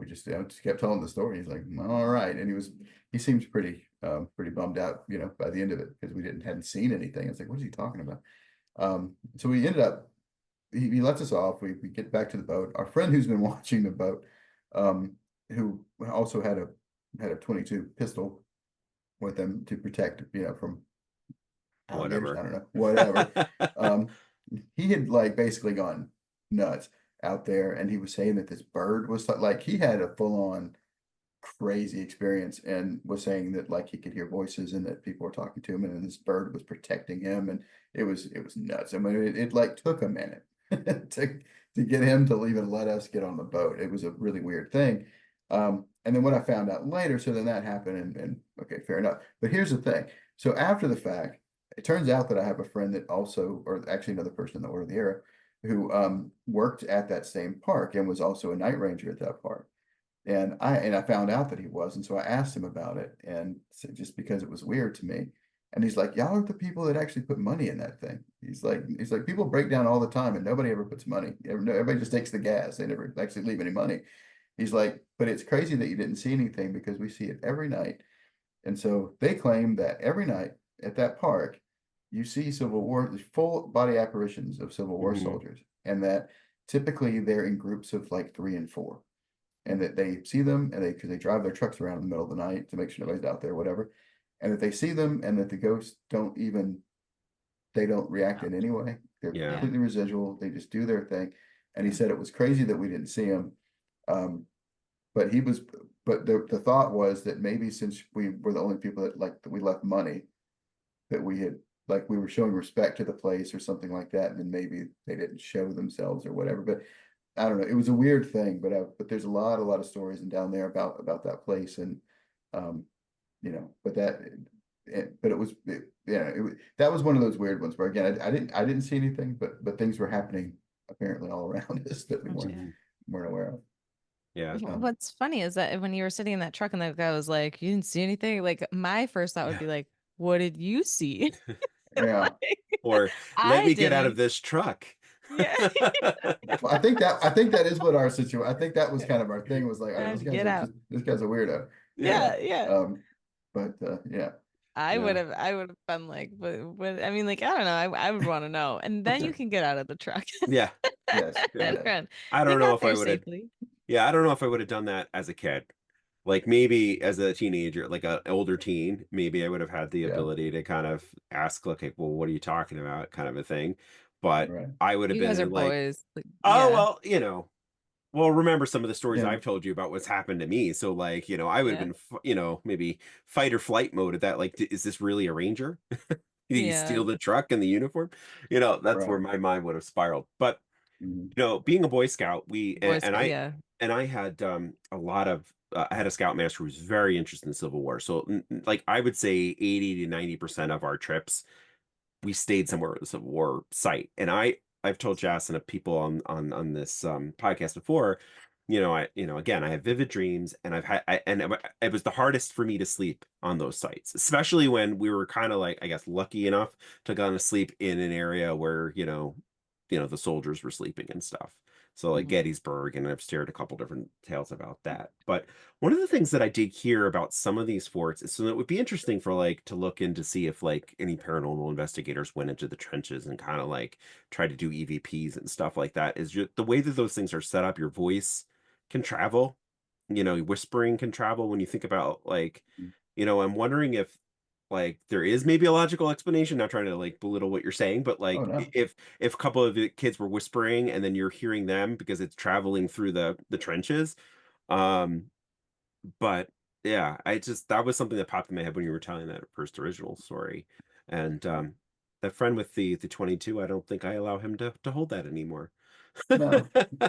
C: just kept telling the story. He's like, all right. And he seemed pretty bummed out, by the end of it, because we hadn't seen anything. It's like, what is he talking about? So we ended up, he lets us off. We get back to the boat. Our friend who's been watching the boat, who also had a .22 pistol with him to protect, from
B: whatever.
C: I don't know, whatever. He had basically gone nuts out there, and he was saying that this bird was like he had a full-on crazy experience, and was saying that he could hear voices, and that people were talking to him, and then this bird was protecting him, and it was nuts. I mean, it took a minute to get him to even let us get on the boat. It was a really weird thing. And then what I found out later, so then that happened, and okay, fair enough. But here's the thing. So after the fact, it turns out that I have a friend that also, or actually another person in the Order of the Era, who worked at that same park and was also a night ranger at that park. And I found out that he was, and so I asked him about it, and just because it was weird to me. And he's like, y'all are the people that actually put money in that thing. He's like, people break down all the time, and nobody ever puts money. Everybody just takes the gas. They never actually leave any money. He's like, but it's crazy that you didn't see anything, because we see it every night. And so they claim that every night at that park, you see Civil War, full body apparitions of Civil War soldiers, and that typically they're in groups of 3 and 4, and that they see them, and because they drive their trucks around in the middle of the night to make sure nobody's out there, whatever, and that they see them, and that the ghosts don't react in any way. They're completely residual. They just do their thing. And he said it was crazy that we didn't see him. But the thought was that maybe since we were the only people that we left money, that we had, we were showing respect to the place or something like that, and then maybe they didn't show themselves or whatever. But I don't know. It was a weird thing, but there's a lot of stories down there about that place, and that was one of those weird ones where, again, I didn't see anything, but things were happening apparently all around us that we weren't aware of.
B: Yeah.
A: What's funny is that when you were sitting in that truck and that guy was like, you didn't see anything? My first thought would be like, what did you see?
C: Yeah.
B: Or let me get out of this truck.
A: Yeah.
C: Well, I think that is what our situation. I think that was kind of our thing, was like, oh, this guy's a weirdo.
A: Yeah.
C: But yeah.
A: I
B: Yeah.
A: would have been like, but I mean, like, I don't know. I would want to know. And then you can get out of the truck
B: Yeah.
C: Yes.
A: and
C: Yeah.
A: run.
B: I
A: They
B: don't know
A: got
B: if I
A: there
B: would have.
A: safely.
B: Yeah, I don't know if I would have done that as a kid. Like maybe as a teenager, like an older teen, maybe I would have had the
C: Yeah.
B: ability to kind of ask, like, well, what are you talking about, kind of a thing. But
C: Right.
B: I would have
A: You guys are
B: been like,
A: boys. Like,
B: oh,
A: yeah.
B: well, well, remember some of the stories
C: Yeah.
B: I've told you about what's happened to me. So, like, I would have
A: Yeah.
B: been, maybe fight or flight mode at that. Like, is this really a ranger? Did he
A: Yeah.
B: steal the truck and the uniform? That's where
C: Right.
B: my mind would have spiraled. But
C: Mhm.
B: being a Boy Scout, we
A: Boy
B: and
A: Scout.
B: I
A: Yeah.
B: and I had a lot of I had a scoutmaster who was very interested in the Civil War. So like I would say 80 to 90% of our trips we stayed somewhere at the Civil War site. And I've told Jess and people on this podcast before, again, I have vivid dreams, and it was the hardest for me to sleep on those sites, especially when we were kind of like, I guess, lucky enough to go to sleep in an area where the soldiers were sleeping and stuff. So like
A: Mhm.
B: Gettysburg, and I've shared a couple different tales about that. But one of the things that I did hear about some of these forts is, so it would be interesting for like to look in to see if like any paranormal investigators went into the trenches and kind of like try to do EVPs and stuff like that, is just the way that those things are set up, your voice can travel, whispering can travel when you think about like, I'm wondering if like there is maybe a logical explanation, not trying to like belittle what you're saying, but
C: Oh
B: like
C: no.
B: if a couple of the kids were whispering and then you're hearing them because it's traveling through the trenches. um but yeah, that was something that popped in my head when you were telling that first original story. And that friend with the 22, I don't think I allow him to hold that anymore.
C: No.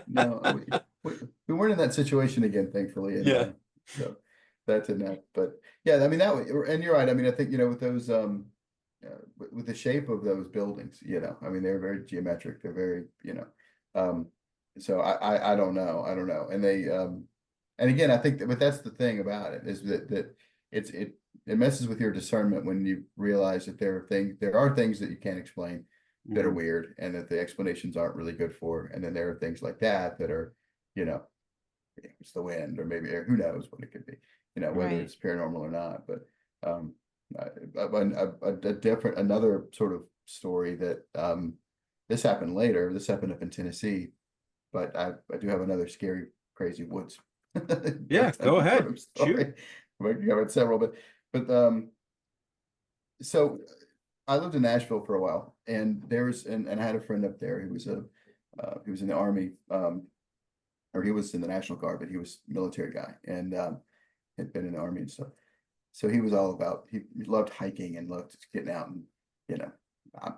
C: No. We weren't in that situation again, thankfully, and
B: Yeah.
C: so that didn't happen. But yeah, I mean that. And you're right. I mean, I think with those with the shape of those buildings, I mean they're very geometric. They're very um, so I don't know. I don't know. And they and again, I think but that's the thing about it, is that it messes with your discernment when you realize that there are things that you can't explain that are
B: Mhm.
C: weird, and that the explanations aren't really good for. And then there are things like that are, you know, it's the wind, or maybe who knows what it could be, whether
A: Right.
C: it's paranormal or not. But another sort of story that this happened later. This happened up in Tennessee, but I do have another scary, crazy woods
B: Yeah, go
C: sort
B: ahead.
C: of
B: Shoot.
C: story. But you have several, but so I lived in Nashville for a while, and and I had a friend up there who was he was in the army, or he was in the National Guard, but he was a military guy, and had been in the army and stuff. So he was all about, he loved hiking and loved getting out, and you know, I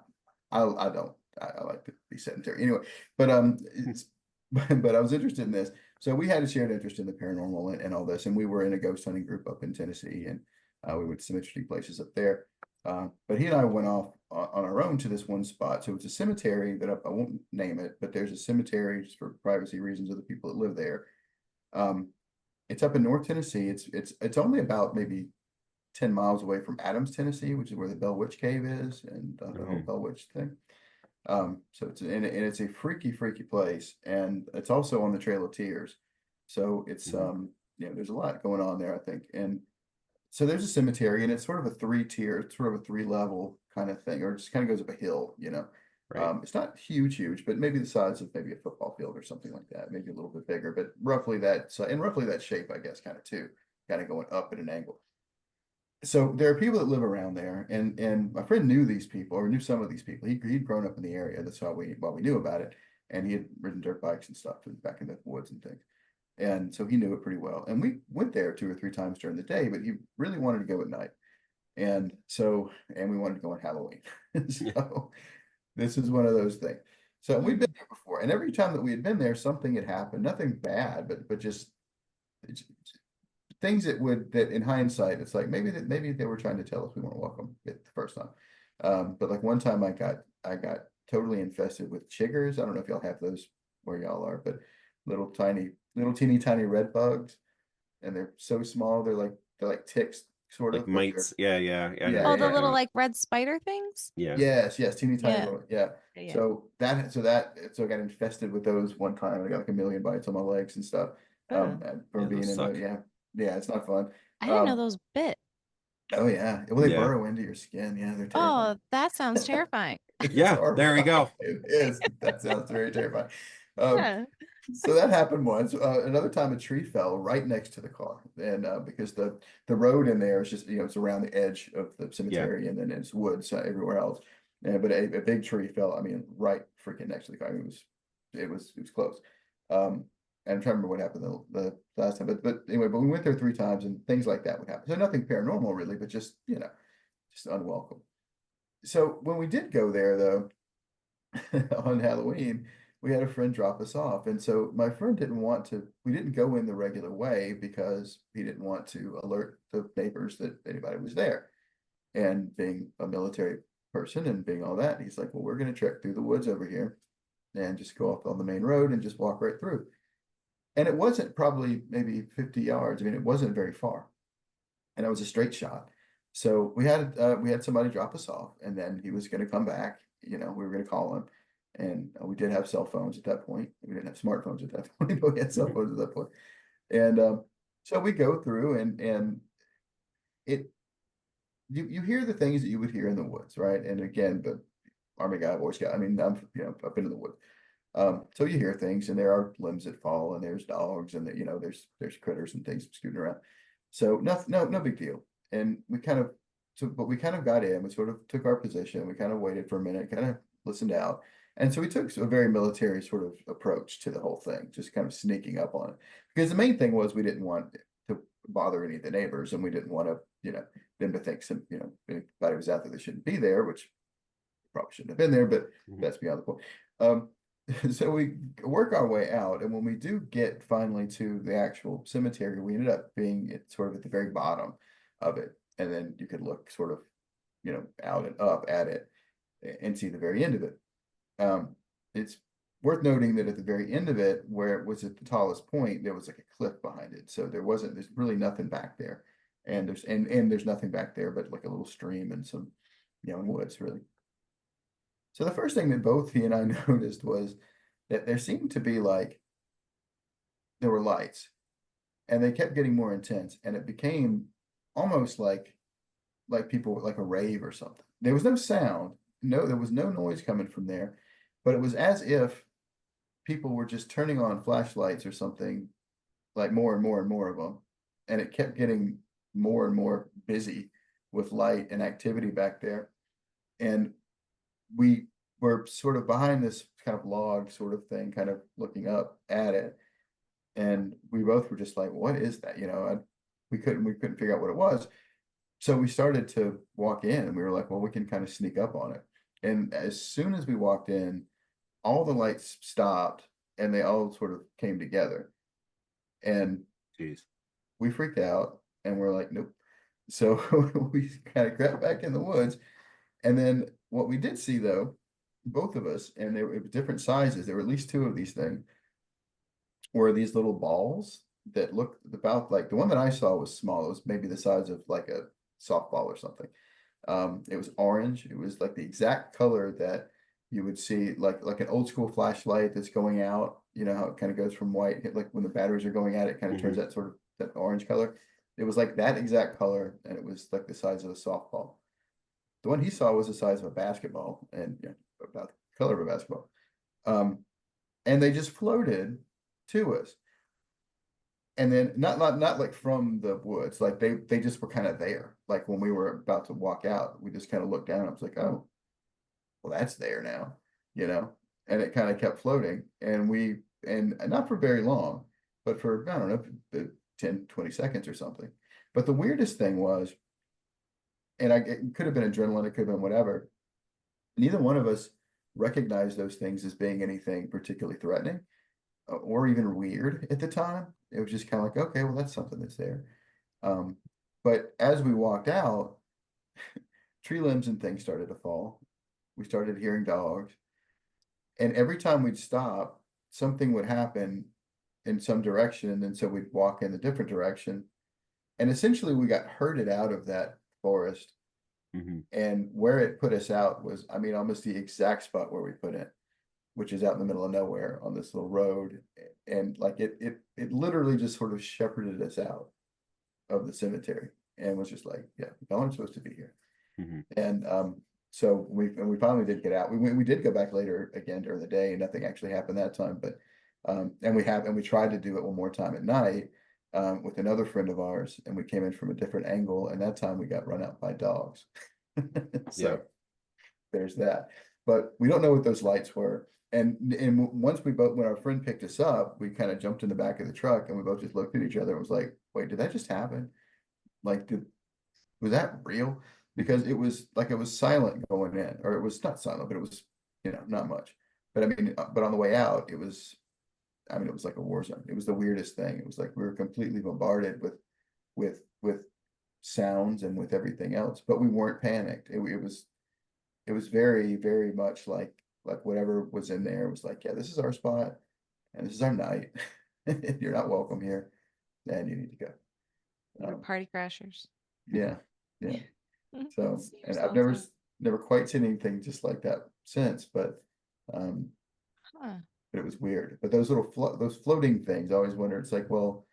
C: I don't, I like to be sedentary anyway, but it's but I was interested in this. So we had a shared interest in the paranormal and all this, and we were in a ghost hunting group up in Tennessee, and we went to some interesting places up there. But he and I went off on our own to this one spot. So it's a cemetery that I won't name it, but there's a cemetery just for privacy reasons of the people that live there. Um, it's up in North Tennessee. It's only about maybe 10 miles away from Adams, Tennessee, which is where the Bell Witch Cave is, and the whole
B: Mhm.
C: Bell Witch thing. So it's a freaky, freaky place, and it's also on the Trail of Tears. So it's
B: Mhm.
C: there's a lot going on there, I think. And so there's a cemetery, and it's sort of a three-tier, it's sort of a three-level kind of thing, or it just kind of goes up a hill.
B: Right.
C: It's not huge, but maybe the size of maybe a football field or something like that, maybe a little bit bigger, but roughly that, so, and roughly that shape, I guess, kind of too, kind of going up at an angle. So there are people that live around there, and my friend knew these people, or knew some of these people. He'd grown up in the area. That's why we knew about it. And he had ridden dirt bikes and stuff back in the woods and things. And so he knew it pretty well. And we went there 2 or 3 times during the day, but he really wanted to go at night. And we wanted to go on Halloween.
B: Yeah.
C: So this is one of those things. So we'd been
A: Mm.
C: there before, and every time that we had been there, something had happened. Nothing bad, but just things that in hindsight, it's like maybe they were trying to tell us we weren't welcome the first time. But like one time I got totally infested with chiggers. I don't know if y'all have those where y'all are, but little teeny tiny red bugs, and they're so small, they're like ticks, sort
B: Like
C: of, but they're
B: mites. Yeah, yeah. I know
C: yeah,
B: what
A: Oh,
B: you're
A: the
C: yeah,
B: talking
A: little
B: about.
A: like red spider things?
B: Yeah.
C: yes, teeny tiny
A: Yeah.
C: little, yeah.
A: Yeah.
C: So I got infested with those one time. I got like a million bites on my legs and stuff.
A: Oh,
C: From
B: Yeah,
C: being
B: those
C: in the,
B: suck.
C: yeah, it's not fun.
A: I didn't know
C: Um,
A: those bit.
C: Oh yeah. Well, they
B: Yeah.
C: burrow into your skin. Yeah, they're
A: Oh,
C: terrifying.
A: that sounds terrifying.
C: It's
B: Yeah, there we
C: horrifying.
B: go.
C: It is. That sounds very terrifying. Um,
A: Yeah.
C: so that happened once. Another time a tree fell right next to the car. And because the road in there is just, it's around the edge of the
B: Yeah.
C: cemetery and then it's woods everywhere else. But a big tree fell, I mean, right freaking next to the car. I mean, it was close. And I'm trying to remember what happened the last time. But anyway, but we went there 3 times and things like that would happen. So nothing paranormal really, but just, just unwelcome. So when we did go there though, on Halloween, we had a friend drop us off. And so my friend we didn't go in the regular way because he didn't want to alert the neighbors that anybody was there. And being a military person and being all that, he's like, well, we're going to trek through the woods over here and just go off on the main road and just walk right through. And it wasn't probably maybe 50 yards. I mean, it wasn't very far. And it was a straight shot. So we had somebody drop us off and then he was going to come back. We were going to call him. And we did have cell phones at that point. We didn't have smartphones at that point, but we had cell phones at that point. And so we go through and it you hear the things that you would hear in the woods, right? And again, the Army guy, Boy Scout, I mean, I've been in the woods. So you hear things and there are limbs that fall and there's dogs and there's critters and things scooting around. So no big deal. And but we kind of got in, we sort of took our position, we kind of waited for a minute, kind of listened out. And so we took a very military sort of approach to the whole thing, just kind of sneaking up on it. Because the main thing was we didn't want to bother any of the neighbors and we didn't want to, them to think anybody was out there that shouldn't be there, which probably shouldn't have been there, but that's beyond the point. So we work our way out, and when we do get finally to the actual cemetery, we ended up being sort of at the very bottom of it, and then you could look sort of, out and up at it and see the very end of it. It's worth noting that at the very end of it, where it was at the tallest point, there was like a cliff behind it, so there's really nothing back there, and there's nothing back there but like a little stream and some young woods, really. So the first thing that both he and I noticed was that there seemed to be there were lights and they kept getting more intense and it became almost like people like a rave or something. There was no sound. No, there was no noise coming from there, but it was as if people were just turning on flashlights or something, like more and more and more of them. And it kept getting more and more busy with light and activity back there. And we were sort of behind this kind of log sort of thing, kind of looking up at it. And we both were just like, what is that? We couldn't figure out what it was. So we started to walk in and we were like, well, we can kind of sneak up on it. And as soon as we walked in, all the lights stopped and they all sort of came together. And
B: Jeez.
C: we freaked out and we're like, nope. So we kind of crept back in the woods. And then what we did see though, both of us, and they were different sizes, there were at least 2 of these things, were these little balls that looked about like the one that I saw was small. It was maybe the size of like a softball or something. It was orange. It was like the exact color that you would see like an old school flashlight that's going out. You know how it kind of goes from white, like when the batteries are going out, it kind of turns that sort of that orange color. It was like that exact color, and it was like the size of a softball. The one he saw was the size of a basketball, and about the color of a basketball. And they just floated to us. And then not like from the woods, like they just were kind of there. Like when we were about to walk out, we just kind of looked down. I was like, oh, well, that's there now, and it kind of kept floating. And not for very long, but for, I don't know, 10, 20 seconds or something. But the weirdest thing was, and it could have been adrenaline, it could have been whatever. Neither one of us recognized those things as being anything particularly threatening or even weird at the time. It was just kind of like, okay, well, that's something that's there. But as we walked out, tree limbs and things started to fall. We started hearing dogs. And every time we'd stop, something would happen in some direction. And then so we'd walk in a different direction. And essentially we got herded out of that forest. And where it put us out was, I mean, almost the exact spot where we put it, which is out in the middle of nowhere on this little road. And like it literally just sort of shepherded us out of the cemetery. and was just like, yeah, y'all aren't supposed to be here.
B: Mhm.
C: And so we finally did get out. We did go back later again during the day, and nothing actually happened that time. But and we tried to do it one more time at night with another friend of ours, and we came in from a different angle, and that time we got run out by dogs. So
B: Yeah.
C: there's that. But we don't know what those lights were. And once we both, when our friend picked us up, we kind of jumped in the back of the truck, and we both just looked at each other and was like, "Wait, did that just happen? Like, was that real?" Because it was like it was silent going in, or it was not silent, but it was, not much. But I mean, but on the way out, it was, I mean, it was like a war zone. It was the weirdest thing. It was like we were completely bombarded with sounds and with everything else, but we weren't panicked. It was very, very much like whatever was in there was like, yeah, this is our spot and this is our night. You're not welcome here, and you need to go.
A: We're
C: Um,
A: party crashers.
C: yeah, yeah. So,
A: See
C: and I've
A: yourselves out.
C: never quite seen anything just like that since, but um,
A: Huh.
C: but it was weird. But those those floating things, I always wonder. It's like, well,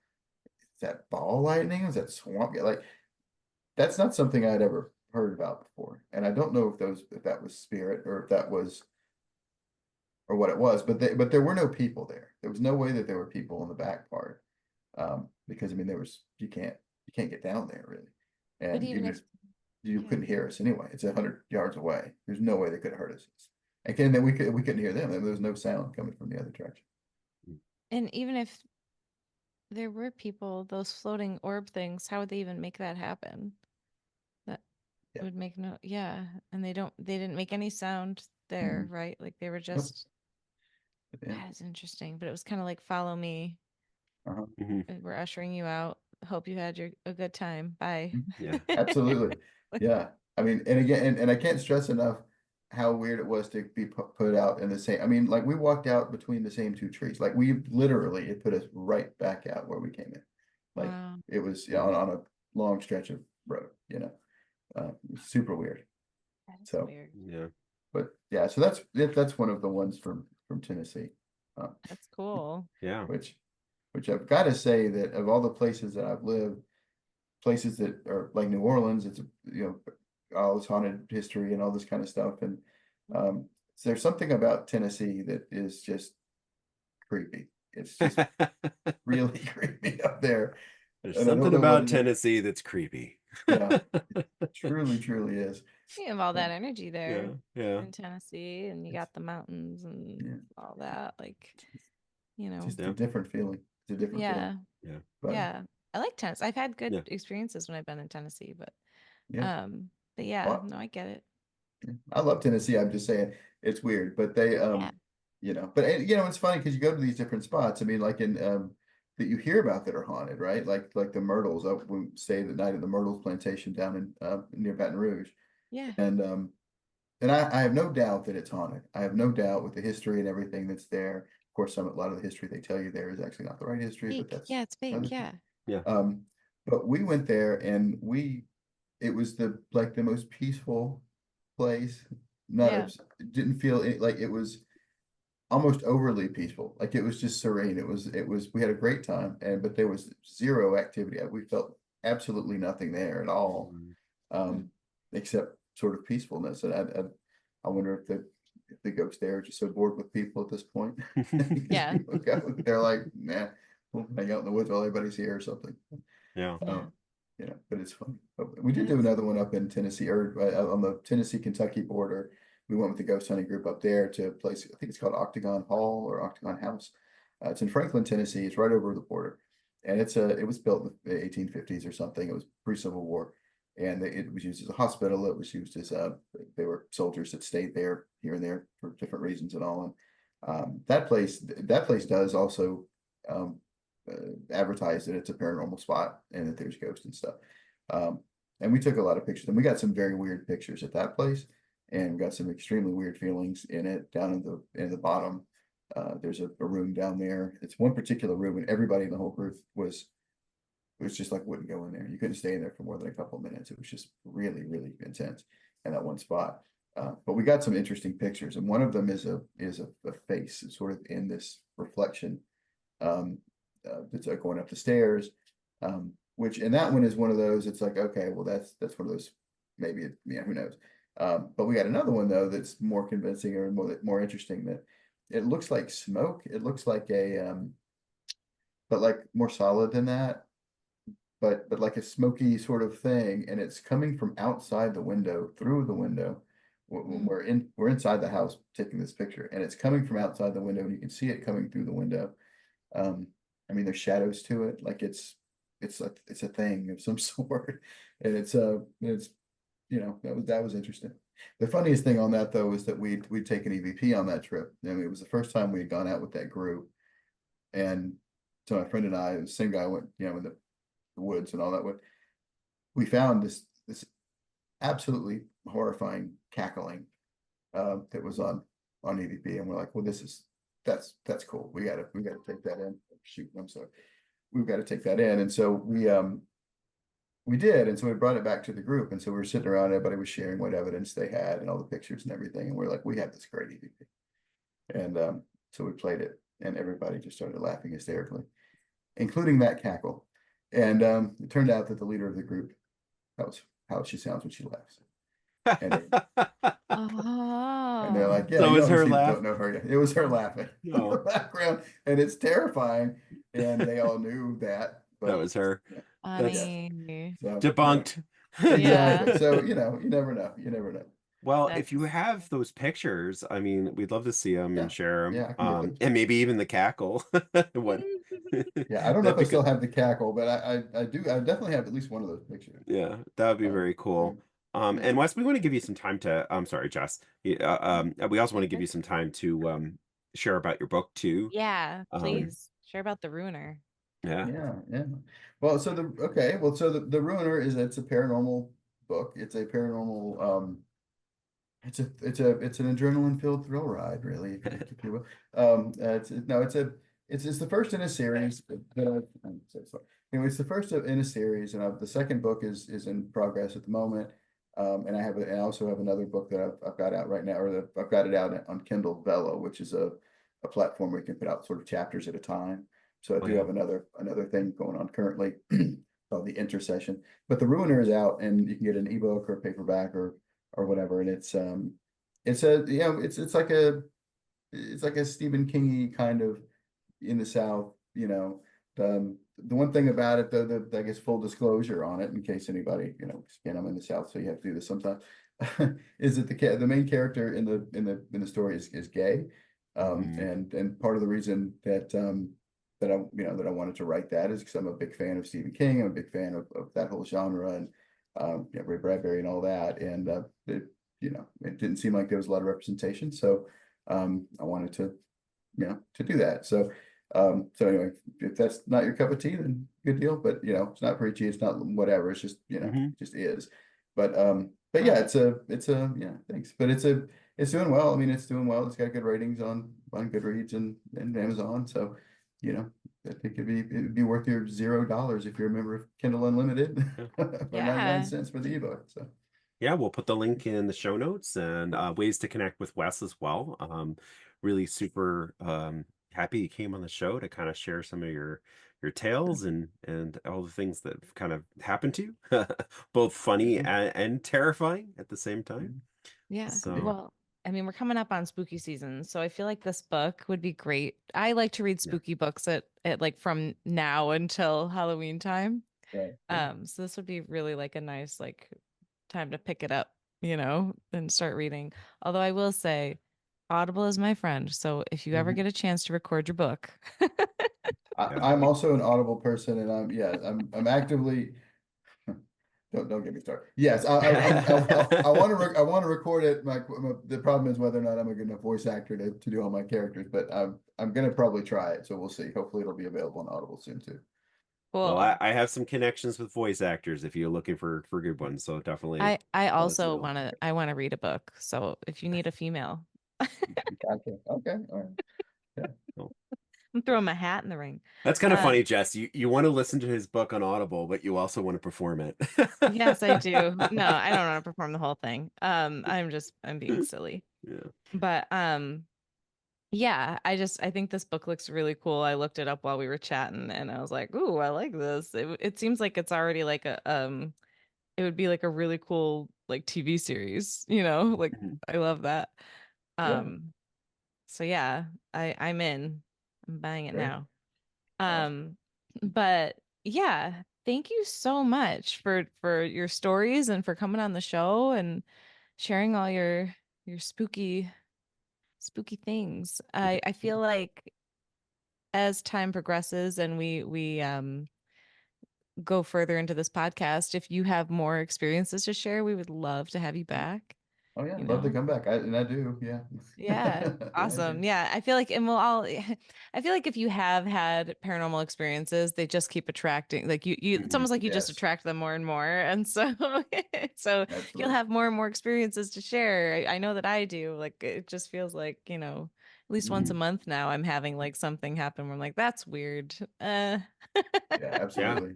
C: is that ball lightning? Is that swamp? Like, that's not something I'd ever heard about before, and I don't know if that was spirit or if that was or what it was. But there were no people there. There was no way that there were people in the back part, because I mean you can't get down there really,
A: But
C: and
A: even
C: even
A: if
C: if you
A: yeah.
C: couldn't hear us anyway. It's 100 yards away. There's no way they could have heard us. And then we couldn't hear them. There was no sound coming from the other direction.
A: And even if there were people, those floating orb things, how would they even make that happen? That
C: Yeah.
A: would make no, yeah. And they didn't make any sound there,
C: Mhm.
A: right? Like they were
C: Nope.
A: just,
C: Yeah.
A: that is interesting. But it was kind of like, follow me.
C: Uh-huh.
B: Mhm.
A: We're ushering you out. Hope you had a good time. Bye.
B: Yeah.
C: Absolutely.
A: Like,
C: Yeah. I mean, and again, and I can't stress enough how weird it was to be put out in the same. I mean, like we walked out between the same two trees. Like we literally, it put us right back out where we came in. Like
A: wow.
C: it was
B: Mhm.
C: on a long stretch of road. Super weird.
A: That is
C: So.
A: weird.
B: Yeah.
C: But yeah, so that's one of the ones from Tennessee, uh,
A: That's cool.
B: Yeah.
C: which I've got to say that of all the places that I've lived, places that are like New Orleans, it's all this haunted history and all this kind of stuff, and so there's something about Tennessee that is just creepy. It's just really creepy up there,
B: There's
C: and I don't
B: something
C: know what
B: about
C: it is.
B: Tennessee that's creepy.
C: Yeah, truly, truly is.
A: You have all
C: Yeah,
A: that energy
B: Yeah.
A: there
B: Yeah.
A: in Tennessee, and you
C: it's
A: got the mountains and
C: yeah,
A: all that. Like,
C: it's just a
B: Yeah.
C: different feeling. It's a different feeling.
A: yeah,
B: Yeah.
C: But
A: yeah. I like Tennessee. I've had good
B: Yeah.
A: experiences when I've been in Tennessee,
C: yeah.
A: but yeah,
C: Well,
A: no, I get it.
C: I love Tennessee. I'm just saying it's weird, but they,
A: Yeah,
C: but it's funny because you go to these different spots. I mean, like in, that you hear about that are haunted, right? Like the Myrtles up, we stayed the night at the Myrtles plantation down in, near Baton Rouge.
A: yeah.
C: And I have no doubt that it's haunted. I have no doubt with the history and everything that's there. Of course, a lot of the history they tell you there is actually not the right history, but
A: Fake.
C: that's
A: Yeah, it's fake.
C: another thing.
A: Yeah.
B: Yeah.
C: But we went there and it was the most peaceful place. Not
A: Yeah.
C: as it didn't feel like it was almost overly peaceful. Like it was just serene. We had a great time, but there was zero activity. We felt absolutely nothing there at all,
B: Mhm.
A: Hmm.
C: except sort of peacefulness. And I wonder if the ghosts there are just so bored with people at this point. Because
A: Yeah.
C: they're like, nah, we'll hang out in the woods while everybody's here or something.
B: Yeah.
A: Yeah.
C: But it's funny. But we did do
A: That's
C: another one up in Tennessee or on the Tennessee-Kentucky border. We went with the ghost hunting group up there to a place, I think it's called Octagon Hall or Octagon House. It's in Franklin, Tennessee. It's right over the border. And it was built in the 1850s or something. It was pre-Civil War. And it was used as a hospital. It was used as they were soldiers that stayed there here and there for different reasons and all. And that place does also um, advertise that it's a paranormal spot and that there's ghosts and stuff. And we took a lot of pictures and we got some very weird pictures at that place and got some extremely weird feelings in it down in the bottom. There's a room down there. It's one particular room and everybody in the whole group was just like wouldn't go in there. You couldn't stay in there for more than a couple of minutes. It was just really, really intense in that one spot. But we got some interesting pictures, and one of them is a face sort of in this reflection that's going up the stairs and that one is one of those, it's like, okay, well, that's one of those, maybe, who knows? But we got another one though, that's more convincing or more interesting, that it looks like smoke. It looks like but like more solid than that, but like a smoky sort of thing, and it's coming from outside the window, through the window. When we're inside the house taking this picture, and it's coming from outside the window, and you can see it coming through the window. I mean, there's shadows to it, like it's a thing of some sort, and it's that was interesting. The funniest thing on that though was that we'd taken EVP on that trip. I mean, it was the first time we had gone out with that group, and so my friend and I, the same guy, went, in the woods and all that. We found this absolutely horrifying cackling that was on EVP, and we're like, well, that's cool. We gotta take that in. Shoot, I'm sorry. We've got to take that in, and so we did, and so we brought it back to the group, and so we were sitting around, everybody was sharing what evidence they had and all the pictures and everything, and we're like, we have this great EVP, and so we played it, and everybody just started laughing hysterically, including that cackle, and it turned out that the leader of the group, that was how she sounds when she laughs, and they're like, yeah,
B: So
C: you
B: is her
C: obviously
B: laugh?
C: don't know her yet. It was her laughing in the
B: Oh,
C: background, and it's terrifying, and they all knew that,
B: that
C: but
B: was her.
C: yeah.
B: That's
A: Funny.
C: So,
B: debunked.
C: exactly.
A: Yeah.
C: So, you never know. You never know.
B: Well,
A: That's
B: if you have those pictures, I mean, we'd love to see them
C: Yeah.
B: and share them.
C: Yeah, I can get those.
B: And maybe even the cackle. What?
C: Yeah, I don't know if
B: That'd
C: I
B: be
C: still
B: good.
C: have the cackle, but I do. I definitely have at least one of those pictures.
B: Yeah, that would be
C: Um,
B: very
C: yeah,
B: cool.
C: yeah.
B: And Wes, we want to give you some time to, I'm sorry, Jess. We also want to give you some time to share about your book too.
A: Yeah,
B: Um,
A: please share about the ruiner.
B: yeah.
C: Yeah, yeah. Well, so the Ruiner it's a paranormal book. It's a paranormal it's an adrenaline filled thrill ride, really, if you will. It's the first in a series I'm so sorry. Anyway, it's the first in a series, and the second book is in progress at the moment. And I also have another book that I've got out right now, I've got it out on Kindle Velo, which is a platform where you can put out sort of chapters at a time. So I
B: Oh,
C: do
B: yeah.
C: have another thing going on currently called the Intercession. But the Ruiner is out, and you can get an ebook or paperback or whatever, and it's it's like a Stephen Kingy kind of in the South, the one thing about it, though, I guess full disclosure on it, in case anybody, again, I'm in the South, so you have to do this sometimes, is that the main character in the story is gay,
B: Mm,
C: and part of the reason that I wanted to write that is because I'm a big fan of Stephen King. I'm a big fan of that whole genre, and Ray Bradbury and all that, and it didn't seem like there was a lot of representation, so I wanted to do that. So anyway, if that's not your cup of tea, then good deal. But it's not preachy, it's not whatever. It's just
B: mhm.
C: it just is. But yeah, yeah, thanks. But it's doing well. I mean, it's doing well. It's got good ratings on Goodreads and Amazon. So I think it'd be worth your $0 if you're a member of Kindle Unlimited
B: Yeah.
C: or 99
A: Yeah.
C: cents for the ebook. So
B: Yeah, we'll put the link in the show notes and ways to connect with Wes as well. Really super happy you came on the show to kind of share some of your tales and all the things that have kind of happened to you, both funny
C: yeah.
B: and terrifying at the same time.
A: Yeah.
B: So
A: Well, I mean, we're coming up on spooky season, so I feel like this book would be great. I like to read
B: yeah.
A: spooky books at like from now until Halloween time.
C: Right. Yeah.
A: So this would be really like a nice like time to pick it up, and start reading. Although I will say Audible is my friend, so if you ever
C: Mhm.
A: get a chance to record your book.
B: Yeah.
C: I'm also an Audible person, and I'm actively. Don't get me started. Yes, I want to record it. The problem is whether or not I'm a good enough voice actor to do all my characters, but I'm gonna probably try it. So we'll see. Hopefully, it'll be available on Audible soon too.
B: Well,
A: Cool.
B: I have some connections with voice actors if you're looking for good ones. So definitely
A: I
B: let us
A: also
B: know.
A: want to read a book. So if you need a female,
C: Gotcha. Okay. All right. Yeah.
A: I'm throwing my hat in the ring.
B: That's kind of
A: Uh,
B: funny, Jess. You want to listen to his book on Audible, but you also want to perform it.
A: yes, I do. No, I don't want to perform the whole thing. I'm being silly.
B: Yeah.
A: But Yeah, I think this book looks really cool. I looked it up while we were chatting and I was like, "Ooh, I like this." It seems like it's already like a it would be like a really cool like TV series, you know? Like
B: Mhm.
A: I love that.
C: Yeah,
A: Um so yeah, I'm in. I'm buying it
C: great.
A: now.
C: Awesome.
A: Um but yeah, thank you so much for your stories and for coming on the show and sharing all your spooky things. I feel like as time progresses and we go further into this podcast, if you have more experiences to share, we would love to have you back,
C: Oh yeah,
A: you
C: love to
A: know?
C: come back. I do. Yeah.
A: Yeah,
C: Yeah, I
A: awesome.
C: do.
A: Yeah, I feel like, and we'll all, I feel like if you have had paranormal experiences, they just keep attracting, like it's
B: Mhm.
A: almost like you just
C: Yes,
A: attract them more and more. And so, so you'll
C: absolutely.
A: have more and more experiences to share. I know that I do. Like, it just feels like, at least once a
B: Mhm.
A: month now, I'm having like something happen where I'm like, that's weird.
C: Yeah,
B: Yeah.
C: absolutely.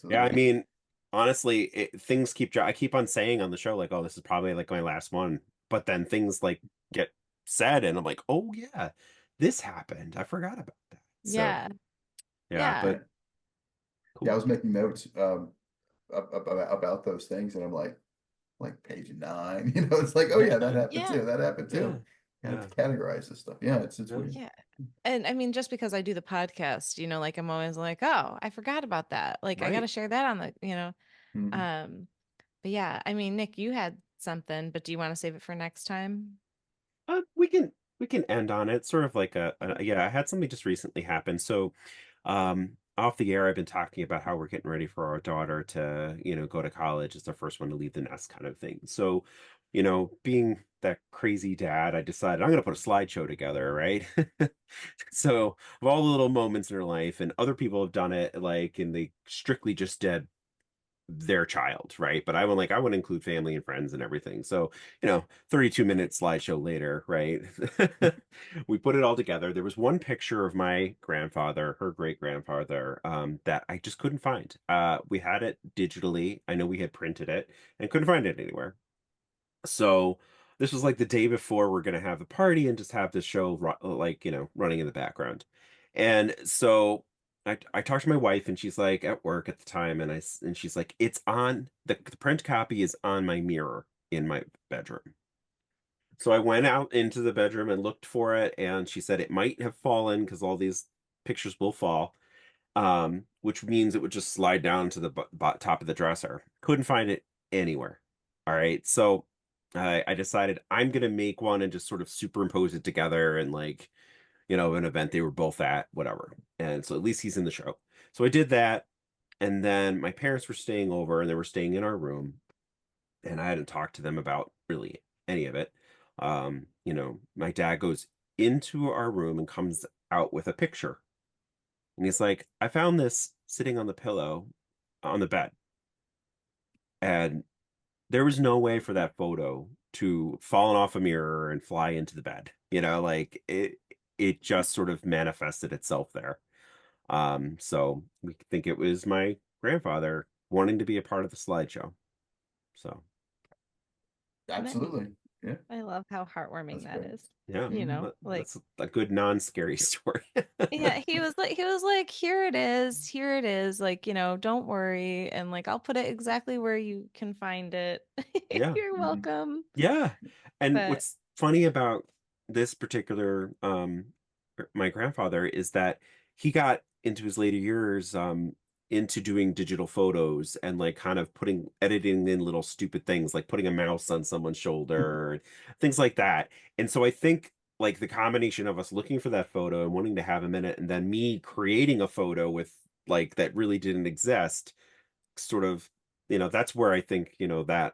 B: Yeah, I
C: Absolutely.
B: mean, honestly, things I keep on saying on the show, like, oh, this is probably like my last one. But then things like get said, and I'm like, oh, yeah, this happened. I forgot about that. So,
A: Yeah.
B: yeah,
A: Yeah.
B: but
C: Yeah. Yeah, I
B: cool.
C: was making notes about those things, and I'm like page 9, it's like, oh
B: Yeah.
C: yeah, that happened
A: Yeah.
C: too. That happened
B: Yeah.
C: too. You have
B: Yeah.
C: to categorize this stuff. Yeah, it's
B: Yeah.
C: weird.
A: Yeah. And I mean, just because I do the podcast, like I'm always like, oh, I forgot about that. Like I gotta
B: Right.
A: share that on the.
C: Mhm.
A: Um, but yeah, I mean, Nick, you had something, but do you want to save it for next time?
B: We can end on it. Sort of like yeah, I had something just recently happen. So, off the air, I've been talking about how we're getting ready for our daughter to, go to college. It's the first one to leave the nest kind of thing. So, being that crazy dad, I decided I'm going to put a slideshow together, right? So, of all the little moments in her life, and other people have done it, like, and they strictly just did their child, right? But I want to include family and friends and everything. So, 32-minute slideshow later, right? We put it all together. There was one picture of my grandfather, her great grandfather, that I just couldn't find. We had it digitally. I know we had printed it and couldn't find it anywhere. So this was like the day before we're gonna have the party and just have this show like, running in the background. And so I talked to my wife and she's like at work at the time and she's like, it's on the print copy is on my mirror in my bedroom. So I went out into the bedroom and looked for it and she said it might have fallen because all these pictures will fall. Which means it would just slide down to the top of the dresser. Couldn't find it anywhere. All right, so I decided I'm gonna make one and just sort of superimpose it together and like an event they were both at, whatever. And so at least he's in the show. So I did that, and then my parents were staying over and they were staying in our room, and I hadn't talked to them about really any of it. My dad goes into our room and comes out with a picture and he's like, I found this sitting on the pillow on the bed. And there was no way for that photo to fallen off a mirror and fly into the bed. Like it just sort of manifested itself there. So we think it was my grandfather wanting to be a part of the slideshow. So
A: Nice.
C: Absolutely. Yeah,
A: I love how heartwarming
C: that's
A: that
C: great.
A: is.
B: yeah,
C: Mhm.
A: Like
B: that's a good non-scary story.
A: yeah, he was like, here it is, here it is. Like, don't worry. And like I'll put it exactly where you can find it.
B: Yeah.
A: You're
C: Mhm.
A: welcome.
B: Yeah. And
A: But
B: what's funny about this particular my grandfather is that he got into his later years into doing digital photos and like kind of editing in little stupid things like putting a mouse on someone's shoulder and things like that. And so I think like the combination of us looking for that photo and wanting to have him in it and then me creating a photo with like that really didn't exist sort of that's where I think that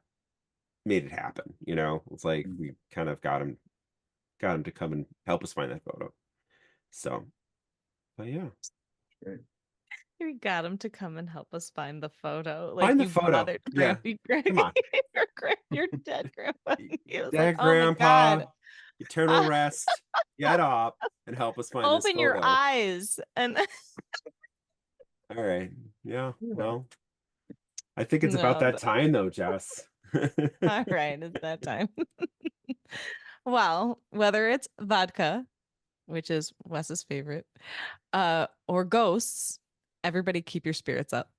B: made it happen. It's like
C: Mhm.
B: we kind of got him to come and help us find that photo. So, but yeah,
C: Great.
A: you got him to come and help us find the photo.
B: find
A: Like
B: the
A: you
B: photo.
A: bothered
B: Yeah, come on,
A: your dead grandpa. He was like,
B: Dad,
A: oh my
B: Grandpa,
A: God.
B: eternal rest. Get up and help us find this
A: Open your
B: photo.
A: eyes. And
B: All right. Yeah. Well, I think it's about
A: no,
B: that time though, Jess.
A: all right, it's that time. Well, whether it's vodka which is Wes's favorite, or ghosts, everybody keep your spirits up.